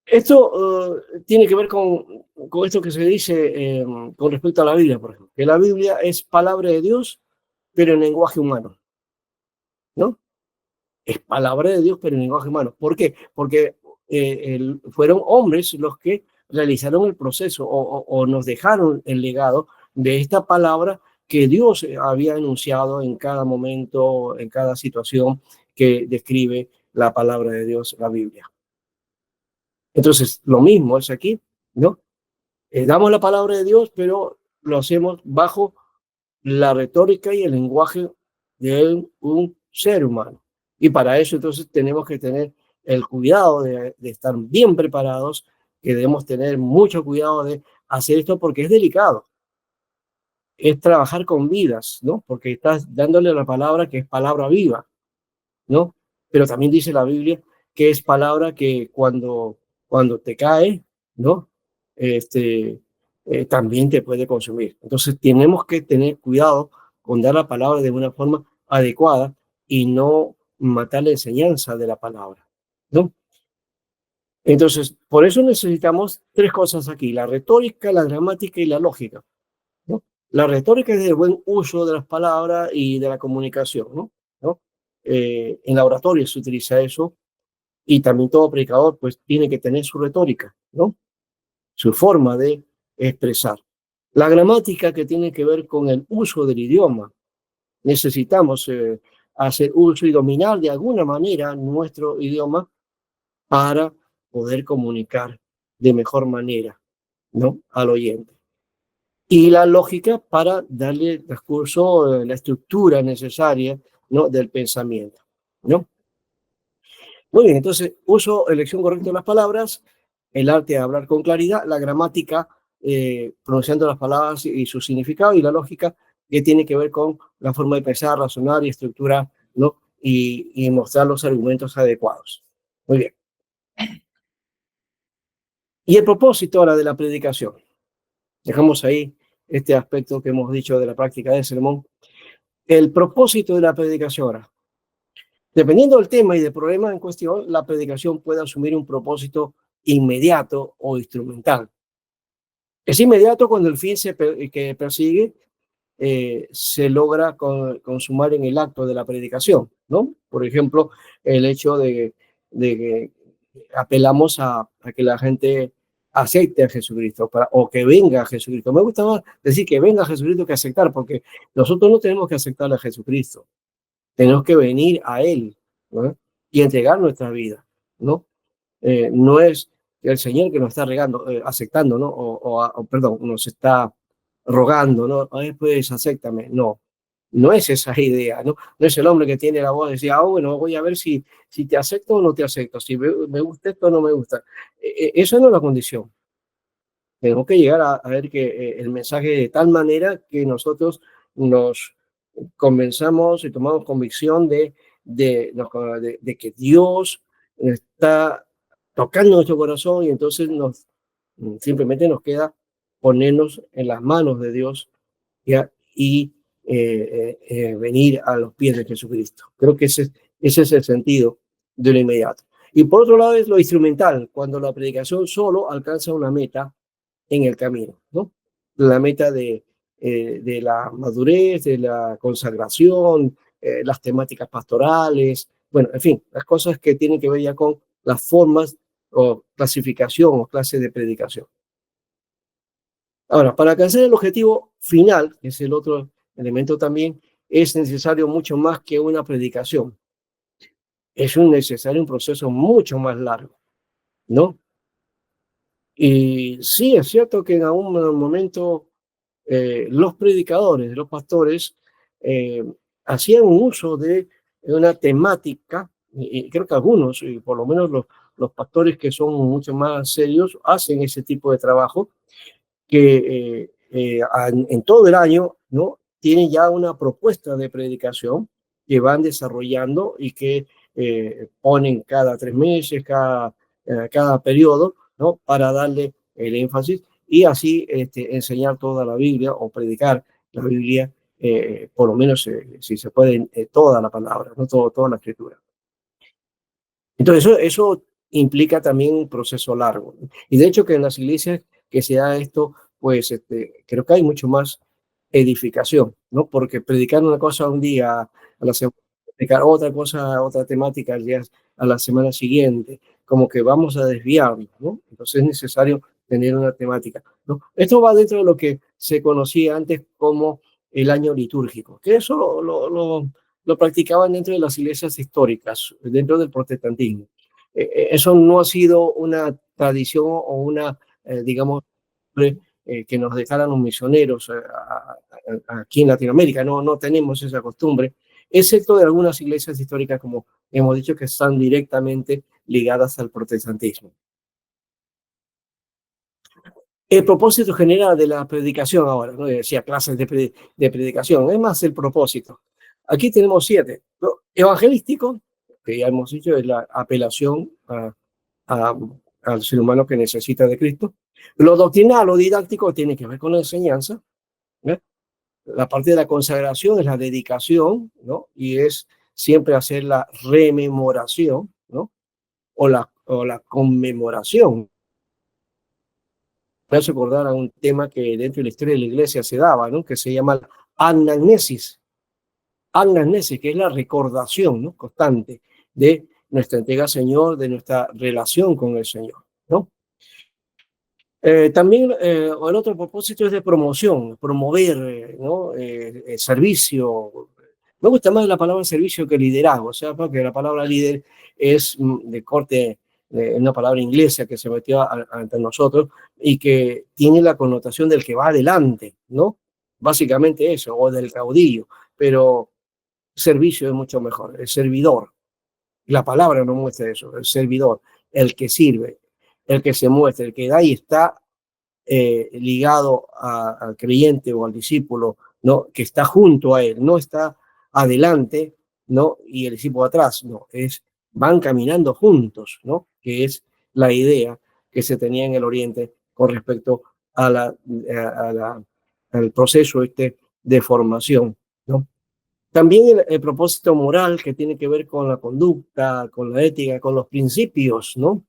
Esto tiene que ver con esto que se dice con respecto a la Biblia, por ejemplo, que la Biblia es palabra de Dios, pero en lenguaje humano, ¿no? Es palabra de Dios, pero en lenguaje humano. ¿Por qué? Porque fueron hombres los que realizaron el proceso o nos dejaron el legado de esta palabra que Dios había anunciado en cada momento, en cada situación que describe la palabra de Dios, la Biblia. Entonces, lo mismo es aquí, ¿no? Damos la palabra de Dios, pero lo hacemos bajo la retórica y el lenguaje de un ser humano. Y para eso entonces tenemos que tener el cuidado de estar bien preparados, que debemos tener mucho cuidado de hacer esto porque es delicado. Es trabajar con vidas, ¿no? Porque estás dándole la palabra que es palabra viva, ¿no? Pero también dice la Biblia que es palabra que cuando te cae, ¿no? Este, también te puede consumir. Entonces tenemos que tener cuidado con dar la palabra de una forma adecuada y no matar la enseñanza de la palabra, ¿no? Entonces, por eso necesitamos tres cosas aquí: la retórica, la gramática y la lógica, ¿no? La retórica es el buen uso de las palabras y de la comunicación, ¿no? ¿No? En la oratoria se utiliza eso, y también todo predicador pues tiene que tener su retórica, ¿no? Su forma de expresar. La gramática, que tiene que ver con el uso del idioma. Necesitamos hacer uso y dominar de alguna manera nuestro idioma para poder comunicar de mejor manera, ¿no? Al oyente. Y la lógica para darle transcurso, la estructura necesaria, ¿no? Del pensamiento, ¿no? Muy bien, entonces uso, elección correcta de las palabras, el arte de hablar con claridad, la gramática, pronunciando las palabras y su significado, y la lógica, que tiene que ver con la forma de pensar, razonar y estructurar, ¿no? Y mostrar los argumentos adecuados. Muy bien. Y el propósito ahora de la predicación. Dejamos ahí este aspecto que hemos dicho de la práctica del sermón. El propósito de la predicación ahora. Dependiendo del tema y del problema en cuestión, la predicación puede asumir un propósito inmediato o instrumental. Es inmediato cuando el fin que persigue se logra consumar en el acto de la predicación, ¿no? Por ejemplo, el hecho de que apelamos a que la gente acepte a Jesucristo o que venga a Jesucristo. Me gusta más decir que venga a Jesucristo que aceptar, porque nosotros no tenemos que aceptar a Jesucristo. Tenemos que venir a Él, ¿no? Y entregar nuestra vida, ¿no? No es el Señor que nos está regando, aceptando, ¿no? Perdón, nos está rogando, ¿no? Ay, pues acéptame. No, no es esa idea, ¿no? No es el hombre que tiene la voz de decir, bueno, voy a ver si te acepto o no te acepto, si me gusta esto o no me gusta. Eso no es la condición. Tenemos que llegar a ver que el mensaje de tal manera que nosotros nos convenzamos y tomamos convicción de que Dios está tocando nuestro corazón, y entonces simplemente nos queda ponernos en las manos de Dios, ¿ya? Y venir a los pies de Jesucristo. Creo que ese es el sentido de lo inmediato. Y por otro lado es lo instrumental, cuando la predicación solo alcanza una meta en el camino, ¿no? La meta de la madurez, de la consagración, las temáticas pastorales, bueno, en fin, las cosas que tienen que ver ya con las formas o clasificación o clase de predicación. Ahora, para alcanzar el objetivo final, que es el otro elemento también, es necesario mucho más que una predicación. Es necesario un proceso mucho más largo, ¿no? Y sí, es cierto que en algún momento los predicadores, los pastores, eh, hacían un uso de una temática, y creo que algunos, y por lo menos los pastores que son mucho más serios, hacen ese tipo de trabajo, que en todo el año, ¿no? Tienen ya una propuesta de predicación que van desarrollando y que ponen cada 3 meses, cada periodo, ¿no? Para darle el énfasis y así enseñar toda la Biblia o predicar la Biblia, por lo menos si se puede, toda la palabra, ¿no? Toda la escritura. Entonces, eso implica también un proceso largo, ¿no? Y de hecho que en las iglesias que se da esto, pues creo que hay mucho más edificación, ¿no? Porque predicar una cosa un día, a la semana, predicar otra cosa, otra temática al día, a la semana siguiente, como que vamos a desviarnos, ¿no? Entonces es necesario tener una temática, ¿no? Esto va dentro de lo que se conocía antes como el año litúrgico, que eso lo practicaban dentro de las iglesias históricas, dentro del protestantismo. Eso no ha sido una tradición o una, digamos, que nos dejaran los misioneros aquí en Latinoamérica. No tenemos esa costumbre, excepto de algunas iglesias históricas, como hemos dicho, que están directamente ligadas al protestantismo. El propósito general de la predicación ahora, no decía clases de predicación, es más el propósito. Aquí tenemos 7. ¿No? Evangelístico, que ya hemos dicho, es la apelación a, al ser humano que necesita de Cristo. Lo doctrinal o didáctico tiene que ver con la enseñanza. ¿Eh? La parte de la consagración es la dedicación, ¿no? Y es siempre hacer la rememoración, ¿no? O la conmemoración. Me hace acordar a un tema que dentro de la historia de la iglesia se daba, ¿no? Que se llama anamnesis. Anamnesis, que es la recordación, ¿no? Constante de nuestra entrega al Señor, de nuestra relación con el Señor, ¿no? También el otro propósito es de promoción, promover, ¿no? El servicio. Me gusta más la palabra servicio que liderazgo, o sea, porque la palabra líder es de corte, una palabra inglesa que se metió ante nosotros y que tiene la connotación del que va adelante, ¿no? Básicamente eso, o del caudillo, pero servicio es mucho mejor, el servidor. La palabra no muestra eso, el servidor, el que sirve, el que se muestra, el que da y está ligado al creyente o al discípulo, ¿no? Que está junto a él, no está adelante, ¿no? Y el discípulo atrás, no, van caminando juntos, ¿no? Que es la idea que se tenía en el Oriente con respecto a al proceso de formación, ¿no? También el propósito moral que tiene que ver con la conducta, con la ética, con los principios, ¿no?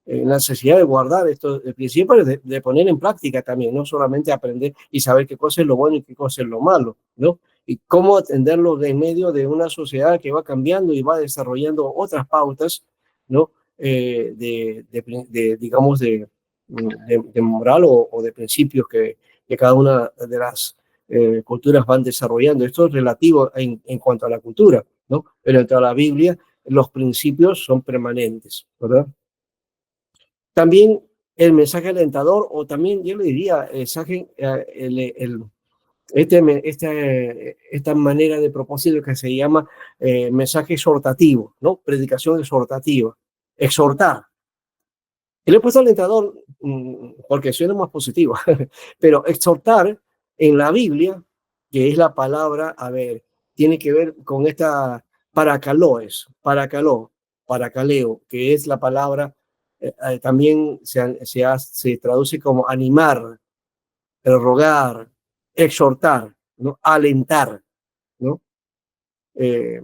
La necesidad de guardar estos principios, de poner en práctica también, no solamente aprender y saber qué cosa es lo bueno y qué cosa es lo malo, ¿no? Y cómo atenderlo en medio de una sociedad que va cambiando y va desarrollando otras pautas, ¿no? Digamos, de moral o de principios que cada una de las culturas van desarrollando. Esto es relativo en cuanto a la cultura, ¿no? Pero en toda la Biblia los principios son permanentes, ¿verdad? También el mensaje alentador, o también yo le diría, el mensaje, esta manera de propósito que se llama mensaje exhortativo, ¿no? Predicación exhortativa, exhortar. Y le he puesto alentador porque suena más positivo, pero exhortar en la Biblia, que es la palabra, a ver, tiene que ver con esta paracaleo, que es la palabra, también se traduce como animar, rogar, exhortar, ¿no? Alentar, ¿no? Eh,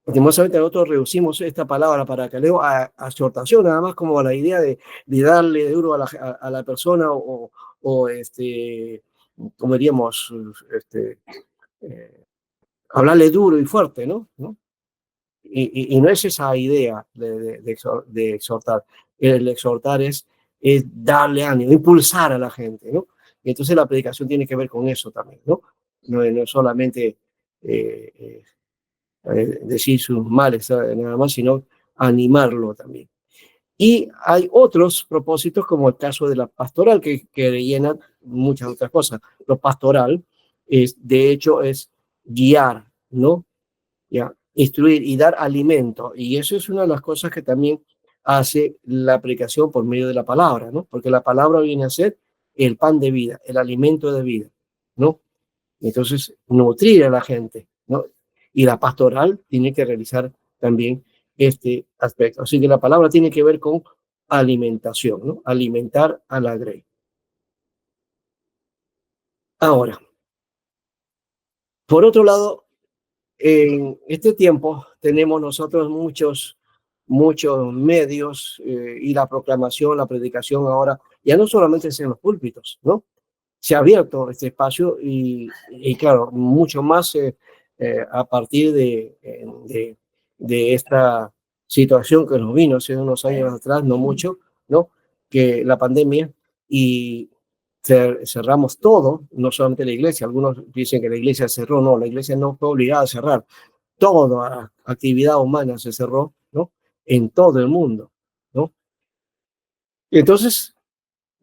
Lastimosamente nosotros reducimos esta palabra para caleo a exhortación, nada más como a la idea de darle duro a la persona o como diríamos, eh, hablarle duro y fuerte, ¿no? ¿No? Y no es esa idea de exhortar. El exhortar es darle ánimo, impulsar a la gente, ¿no? Y entonces la predicación tiene que ver con eso también, ¿no? No es solamente eh, decir sus males nada más, sino animarlo también. Y hay otros propósitos, como el caso de la pastoral, que llena muchas otras cosas. Lo pastoral, de hecho, es guiar, ¿no? ¿Ya? Instruir y dar alimento. Y eso es una de las cosas que también hace la predicación por medio de la palabra, ¿no? Porque la palabra viene a ser el pan de vida, el alimento de vida, ¿no? Entonces, nutrir a la gente, ¿no? Y la pastoral tiene que realizar también este aspecto. Así que la palabra tiene que ver con alimentación, ¿no? Alimentar a la grey. Ahora, por otro lado, en este tiempo tenemos nosotros muchos medios y la proclamación, la predicación ahora, ya no solamente es en los púlpitos, ¿no? Se ha abierto este espacio y claro, mucho más a partir de esta situación que nos vino hace unos años atrás, no mucho, ¿no? Que la pandemia, y cerramos todo, no solamente la iglesia, algunos dicen que la iglesia cerró, no, la iglesia no fue obligada a cerrar, toda actividad humana se cerró, ¿no? En todo el mundo, ¿no? Y entonces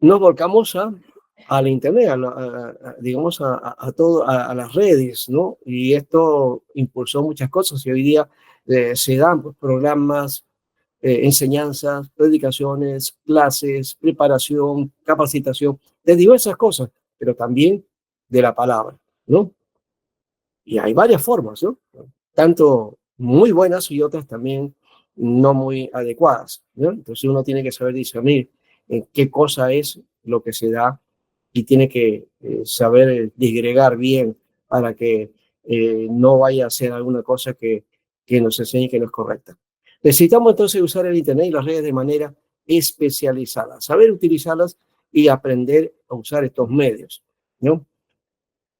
nos volcamos a la internet, digamos, todo, a las redes, ¿no? Y esto impulsó muchas cosas y hoy día se dan pues, programas, enseñanzas, predicaciones, clases, preparación, capacitación, de diversas cosas, pero también de la palabra, ¿no? Y hay varias formas, ¿no? Tanto muy buenas y otras también no muy adecuadas, ¿no? Entonces uno tiene que saber discernir qué cosa es lo que se da y tiene que saber disgregar bien para que no vaya a ser alguna cosa que nos enseñe que no es correcta. Necesitamos entonces usar el Internet y las redes de manera especializada, saber utilizarlas y aprender a usar estos medios, ¿no?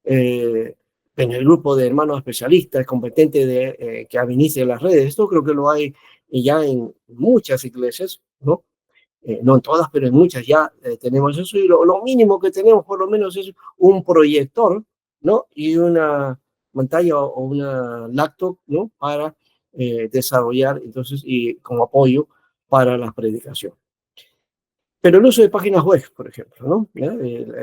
eh, en el grupo de hermanos especialistas competentes que administren las redes. Esto creo que lo hay ya en muchas iglesias, ¿no? No en todas, pero en muchas ya tenemos eso. Y lo mínimo que tenemos, por lo menos, es un proyector, ¿no? Y una pantalla o una laptop, ¿no? Para desarrollar, entonces, y como apoyo para la predicación. Pero el uso de páginas web, por ejemplo, ¿no?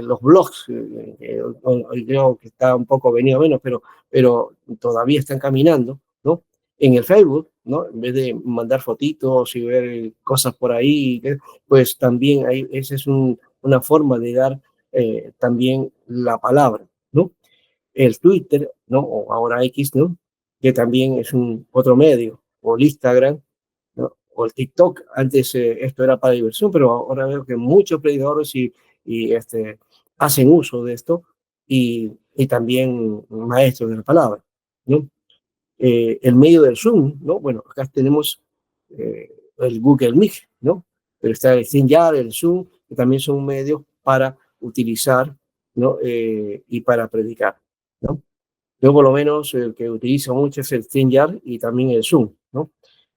Los blogs, hoy creo que está un poco venido a menos, pero todavía están caminando, ¿no? En el Facebook, ¿no? En vez de mandar fotitos y ver cosas por ahí, pues también esa es una forma de dar también la palabra, ¿no? El Twitter, ¿no? O ahora X, ¿no? Que también es otro medio, o el Instagram, ¿no? O el TikTok. Antes esto era para diversión, pero ahora veo que muchos predicadores hacen uso de esto y también maestros de la palabra, ¿no? El medio del Zoom, ¿no? Bueno, acá tenemos el Google Meet, ¿no? Pero está el StreamYard, el Zoom, que también son medios para utilizar, ¿no? Y para predicar, ¿no? Yo por lo menos el que utilizo mucho es el StreamYard y también el Zoom, ¿no?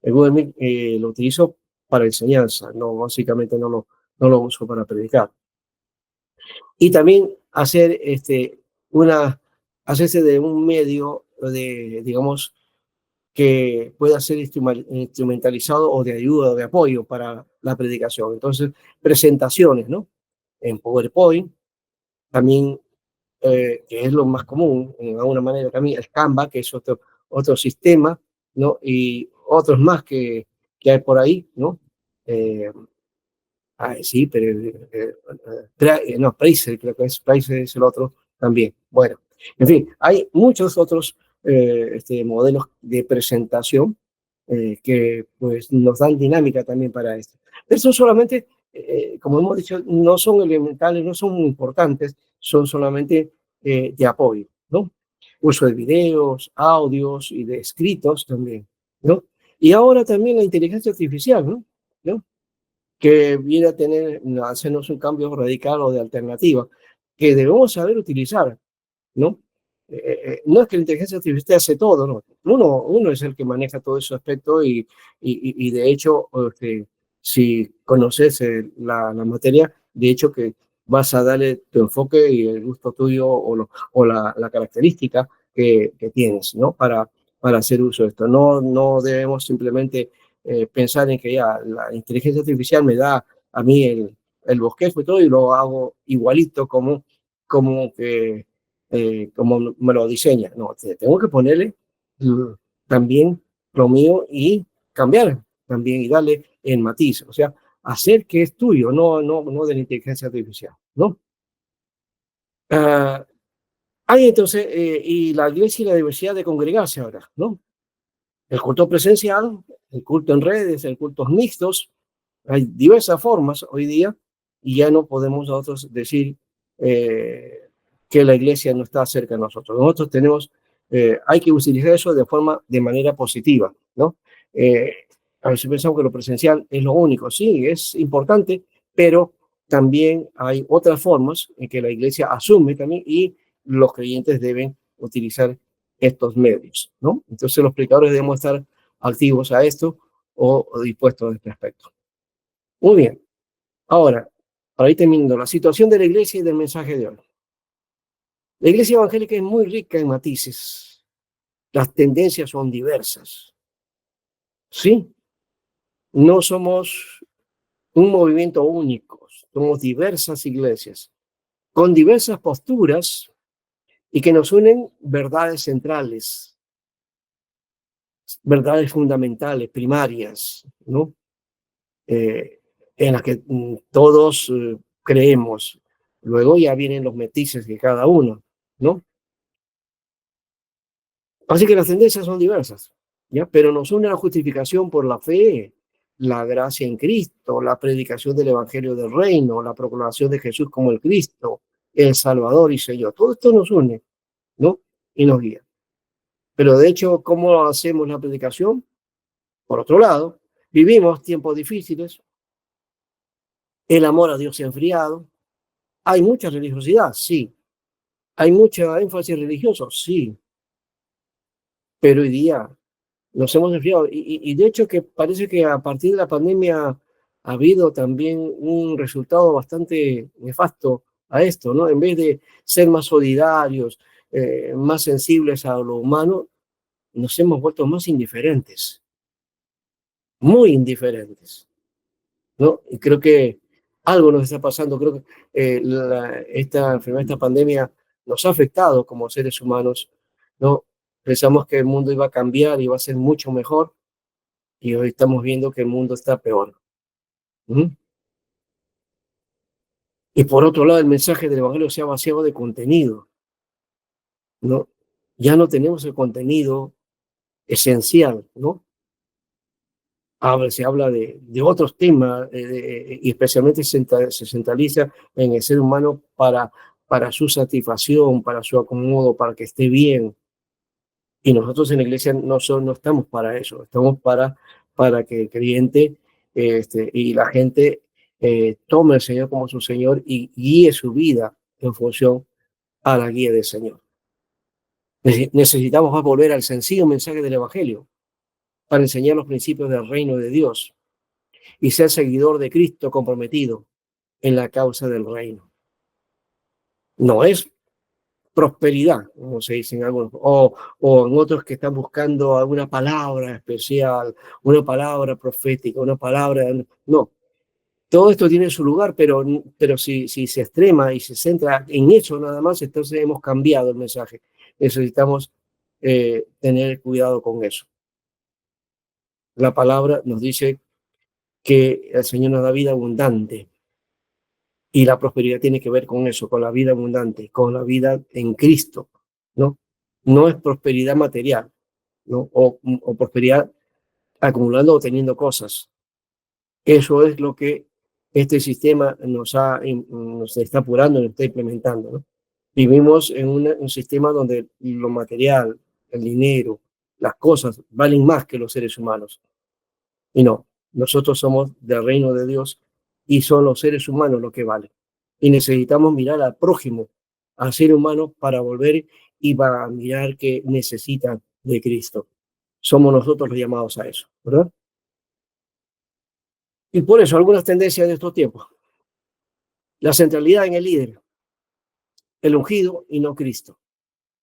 El Google Meet lo utilizo para enseñanza, no, básicamente no lo uso para predicar. Y también hacerse de un medio digamos, que pueda ser instrumentalizado o de ayuda o de apoyo para la predicación. Entonces, presentaciones, ¿no? En PowerPoint, también que es lo más común, en alguna manera también el Canva, que es otro sistema, ¿no? Y otros más que hay por ahí, ¿no? Eh, sí, pero no, Pricer, creo que es Pricer es el otro también. Bueno, en fin, hay muchos otros modelos de presentación que pues nos dan dinámica también para esto. Pero son solamente, como hemos dicho, no son elementales, no son muy importantes, son solamente de apoyo, ¿no? Uso de videos, audios y de escritos también, ¿no? Y ahora también la inteligencia artificial, ¿no? ¿No? Que viene a hacernos un cambio radical o de alternativa, que debemos saber utilizar, ¿no? No es que la inteligencia artificial hace todo, ¿no? Uno es el que maneja todo ese aspecto y de hecho, si conoces la materia, de hecho que vas a darle tu enfoque y el gusto tuyo o la característica que tienes, ¿no? Para hacer uso de esto. No debemos simplemente pensar en que ya la inteligencia artificial me da a mí el bosquejo y todo y lo hago igualito como me lo diseña. No, tengo que ponerle mm, también lo mío y cambiar también y darle el matiz, o sea, hacer que es tuyo, no de la inteligencia artificial, ¿no? Ah, hay entonces, y la iglesia y la diversidad de congregarse ahora, ¿no? El culto presencial, el culto en redes, el cultos mixtos, hay diversas formas hoy día y ya no podemos nosotros decir que la iglesia no está cerca de nosotros. Nosotros hay que utilizar eso de manera positiva, ¿no? Eh, a veces pensamos que lo presencial es lo único, sí, es importante, pero también hay otras formas en que la iglesia asume también y los creyentes deben utilizar estos medios, ¿no? Entonces los predicadores debemos estar activos a esto o dispuestos a este aspecto. Muy bien. Ahora, Para ir terminando, la situación de la iglesia y del mensaje de hoy. La iglesia evangélica es muy rica en matices. Las tendencias son diversas. Sí, no somos un movimiento único, somos diversas iglesias con diversas posturas y que nos unen verdades centrales, verdades fundamentales, primarias, ¿no? En las que todos creemos. Luego ya vienen los matices de cada uno, ¿no? Así que las tendencias son diversas, ¿ya? Pero nos une la justificación por la fe, la gracia en Cristo, la predicación del Evangelio del Reino, la proclamación de Jesús como el Cristo, el Salvador y Señor. Todo esto nos une, ¿no? Y nos guía. Pero de hecho, ¿cómo hacemos la predicación? Por otro lado, vivimos tiempos difíciles, el amor a Dios se ha enfriado, hay mucha religiosidad, sí, hay mucha énfasis religioso, sí, pero hoy día nos hemos enfriado. Y de hecho que parece que a partir de la pandemia ha habido también un resultado bastante nefasto a esto, ¿no? En vez de ser más solidarios, más sensibles a lo humano, nos hemos vuelto más indiferentes, muy indiferentes, ¿no? Y creo que algo nos está pasando, creo que esta enfermedad, esta pandemia nos ha afectado como seres humanos, ¿no? Pensamos que el mundo iba a cambiar y iba a ser mucho mejor, y hoy estamos viendo que el mundo está peor. ¿Mm? Y por otro lado, el mensaje del Evangelio se ha vaciado de contenido, ¿no? Ya no tenemos el contenido esencial, ¿no? Se habla de otros temas y especialmente se centraliza en el ser humano para su satisfacción, para su acomodo, para que esté bien. Y nosotros en la iglesia no estamos para eso, estamos para que el creyente y la gente tome al Señor como su Señor y guíe su vida en función a la guía del Señor. Necesitamos volver al sencillo mensaje del Evangelio para enseñar los principios del reino de Dios y ser seguidor de Cristo comprometido en la causa del reino. No es prosperidad, como se dice en algunos, o en otros que están buscando alguna palabra especial, una palabra profética, una palabra... No, todo esto tiene su lugar, pero si se extrema y se centra en eso nada más, entonces hemos cambiado el mensaje. Necesitamos tener cuidado con eso. La palabra nos dice que el Señor nos da vida abundante y la prosperidad tiene que ver con eso, con la vida abundante, con la vida en Cristo, ¿no? No es prosperidad material, ¿no? O prosperidad acumulando o teniendo cosas. Eso es lo que este sistema nos está apurando, nos está implementando, ¿no? Vivimos en un sistema donde lo material, el dinero, las cosas valen más que los seres humanos. Y no, nosotros somos del reino de Dios y son los seres humanos lo que valen. Y necesitamos mirar al prójimo, al ser humano, para volver y para mirar que necesitan de Cristo. Somos nosotros los llamados a eso, ¿verdad? Y por eso algunas tendencias de estos tiempos. La centralidad en el líder, el ungido y no Cristo.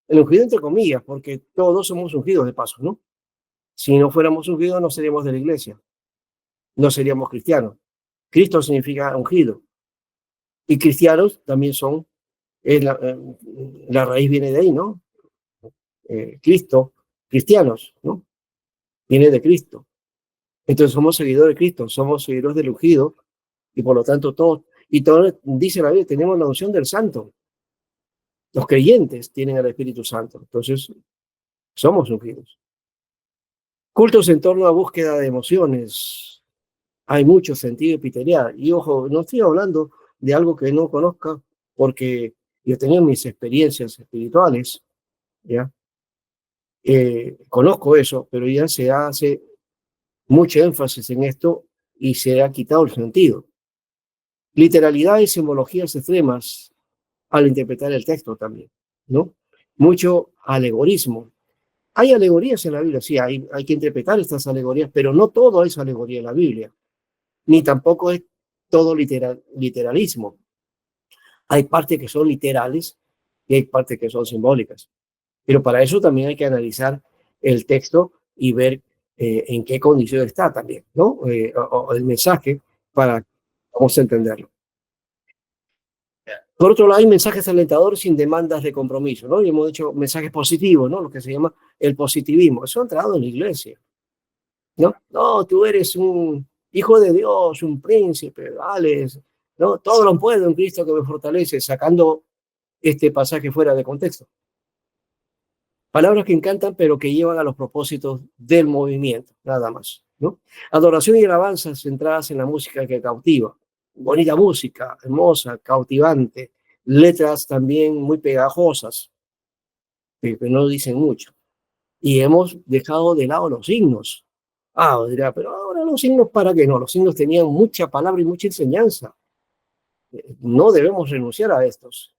El ungido entre comillas, porque todos somos ungidos de paso, ¿no? Si no fuéramos ungidos no seríamos de la iglesia, no seríamos cristianos. Cristo significa ungido. Y cristianos también son, la raíz viene de ahí, ¿no? Cristo, cristianos, ¿no? Viene de Cristo. Entonces somos seguidores de Cristo, somos seguidores del ungido y por lo tanto todos, dice la Biblia, tenemos la unción del santo. Los creyentes tienen el Espíritu Santo, entonces somos ungidos. Cultos en torno a búsqueda de emociones. Hay mucho sentido epitelial. Y ojo, no estoy hablando de algo que no conozca, porque yo he tenido mis experiencias espirituales, ¿ya? Conozco eso, pero ya se hace mucho énfasis en esto y se ha quitado el sentido. Literalidad y simbologías extremas al interpretar el texto también, ¿no? Mucho alegorismo. Hay alegorías en la Biblia, sí, hay que interpretar estas alegorías, pero no todo es alegoría en la Biblia, ni tampoco es todo literalismo. Hay partes que son literales y hay partes que son simbólicas. Pero para eso también hay que analizar el texto y ver en qué condición está también, ¿no? O el mensaje para cómo entenderlo. Por otro lado, hay mensajes alentadores sin demandas de compromiso, ¿no? Y hemos dicho mensajes positivos, ¿no? Lo que se llama el positivismo. Eso ha entrado en la iglesia, ¿no? No, tú eres un hijo de Dios, un príncipe, vale, ¿no? Todo lo puedo en Cristo que me fortalece, sacando este pasaje fuera de contexto. Palabras que encantan, pero que llevan a los propósitos del movimiento, nada más, ¿no? Adoración y alabanza centradas en la música que cautiva. Bonita música, hermosa, cautivante. Letras también muy pegajosas, que no dicen mucho. Y hemos dejado de lado los signos. Ah, dirá, pero ahora los signos, ¿para qué no? Los signos tenían mucha palabra y mucha enseñanza. No debemos renunciar a estos.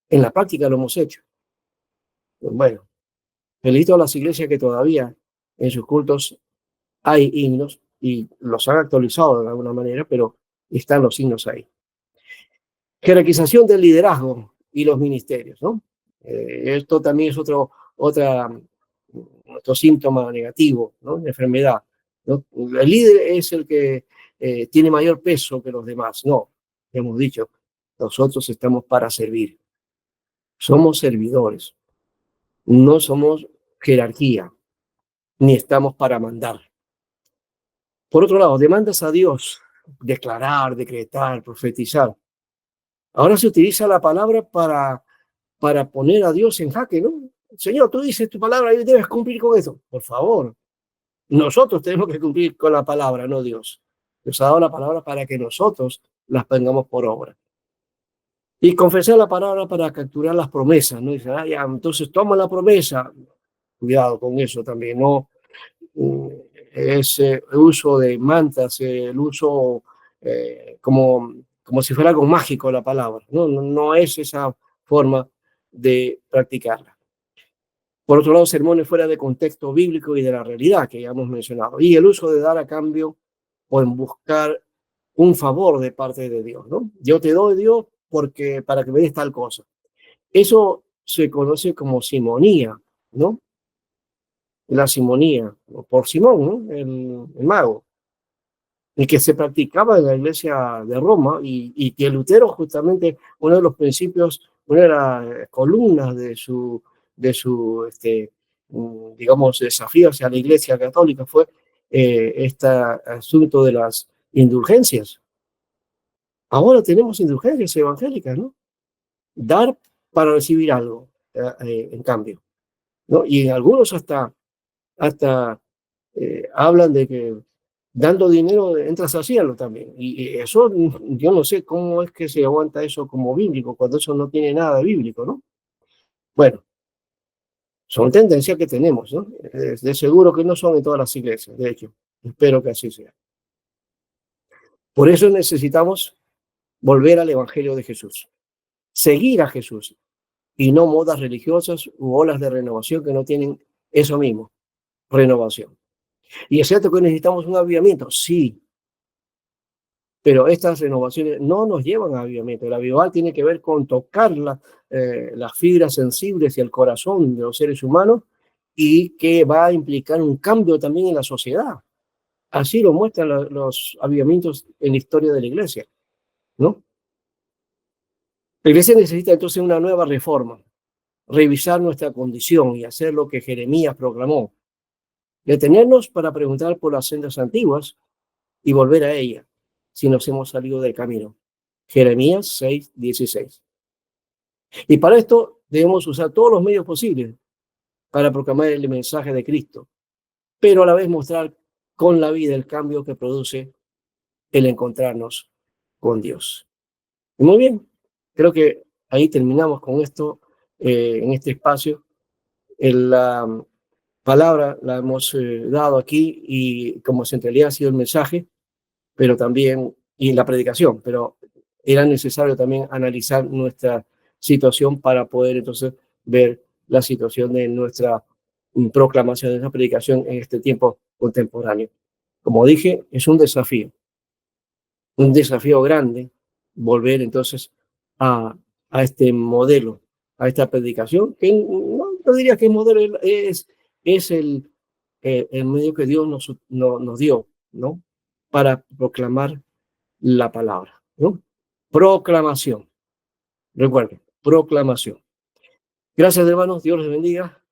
En la práctica lo hemos hecho. Bueno, felicito a las iglesias que todavía en sus cultos hay himnos y los han actualizado de alguna manera, pero están los signos ahí. Jerarquización del liderazgo y los ministerios, ¿no? Esto también es otro síntoma negativo, ¿no? De enfermedad, ¿no? El líder es el que tiene mayor peso que los demás. No, hemos dicho, nosotros estamos para servir. Somos servidores, no somos jerarquía, ni estamos para mandar. Por otro lado, demandas a Dios, declarar, decretar, profetizar. Ahora se utiliza la palabra para poner a Dios en jaque, ¿no? Señor, tú dices tu palabra y debes cumplir con eso. Por favor, nosotros tenemos que cumplir con la palabra, no Dios. Dios ha dado la palabra para que nosotros las pongamos por obra. Y confesar la palabra para capturar las promesas, ¿no? Dice, ah, ya, entonces toma la promesa. Cuidado con eso también, ¿no? Ese uso de mantas, el uso como si fuera algo mágico la palabra. No es esa forma de practicarla. Por otro lado, sermones fuera de contexto bíblico y de la realidad que ya hemos mencionado. Y el uso de dar a cambio o en buscar un favor de parte de Dios, ¿no? Yo te doy Dios porque para que me des tal cosa. Eso se conoce como simonía, ¿no? La simonía, por Simón, ¿no? El mago, el que se practicaba en la iglesia de Roma y que Lutero justamente uno de los principios, una de las columnas de su digamos, desafío hacia la iglesia católica fue este asunto de las indulgencias. Ahora tenemos indulgencias evangélicas, ¿no? Dar para recibir algo en cambio, ¿no? Y algunos hasta hablan de que dando dinero entras al cielo también. Y eso, yo no sé cómo es que se aguanta eso como bíblico, cuando eso no tiene nada de bíblico, ¿no? Bueno, son tendencias que tenemos, ¿no? De seguro que no son en todas las iglesias, de hecho, espero que así sea. Por eso necesitamos volver al Evangelio de Jesús, seguir a Jesús y no modas religiosas u olas de renovación que no tienen eso mismo, renovación. Y es cierto que necesitamos un avivamiento, sí, pero estas renovaciones no nos llevan a avivamiento. El avivar tiene que ver con tocar las fibras sensibles y el corazón de los seres humanos y que va a implicar un cambio también en la sociedad. Así lo muestran los avivamientos en la historia de la iglesia, ¿no? La iglesia necesita entonces una nueva reforma, revisar nuestra condición y hacer lo que Jeremías proclamó, detenernos para preguntar por las sendas antiguas y volver a ella si nos hemos salido del camino. Jeremías 6:16. Y para esto debemos usar todos los medios posibles para proclamar el mensaje de Cristo, pero a la vez mostrar con la vida el cambio que produce el encontrarnos con Dios. Y muy bien, creo que ahí terminamos con esto en este espacio. La palabra la hemos dado aquí y como centralidad ha sido el mensaje, pero también, y la predicación, pero era necesario también analizar nuestra situación para poder entonces ver la situación de nuestra proclamación, de nuestra predicación en este tiempo contemporáneo. Como dije, es un desafío. un desafío grande volver entonces a, a este modelo, a esta predicación, que no diría que modelo es el medio que Dios nos dio, ¿no? Para proclamar la palabra, ¿no? Proclamación, recuerden, proclamación. Gracias, hermanos, Dios les bendiga.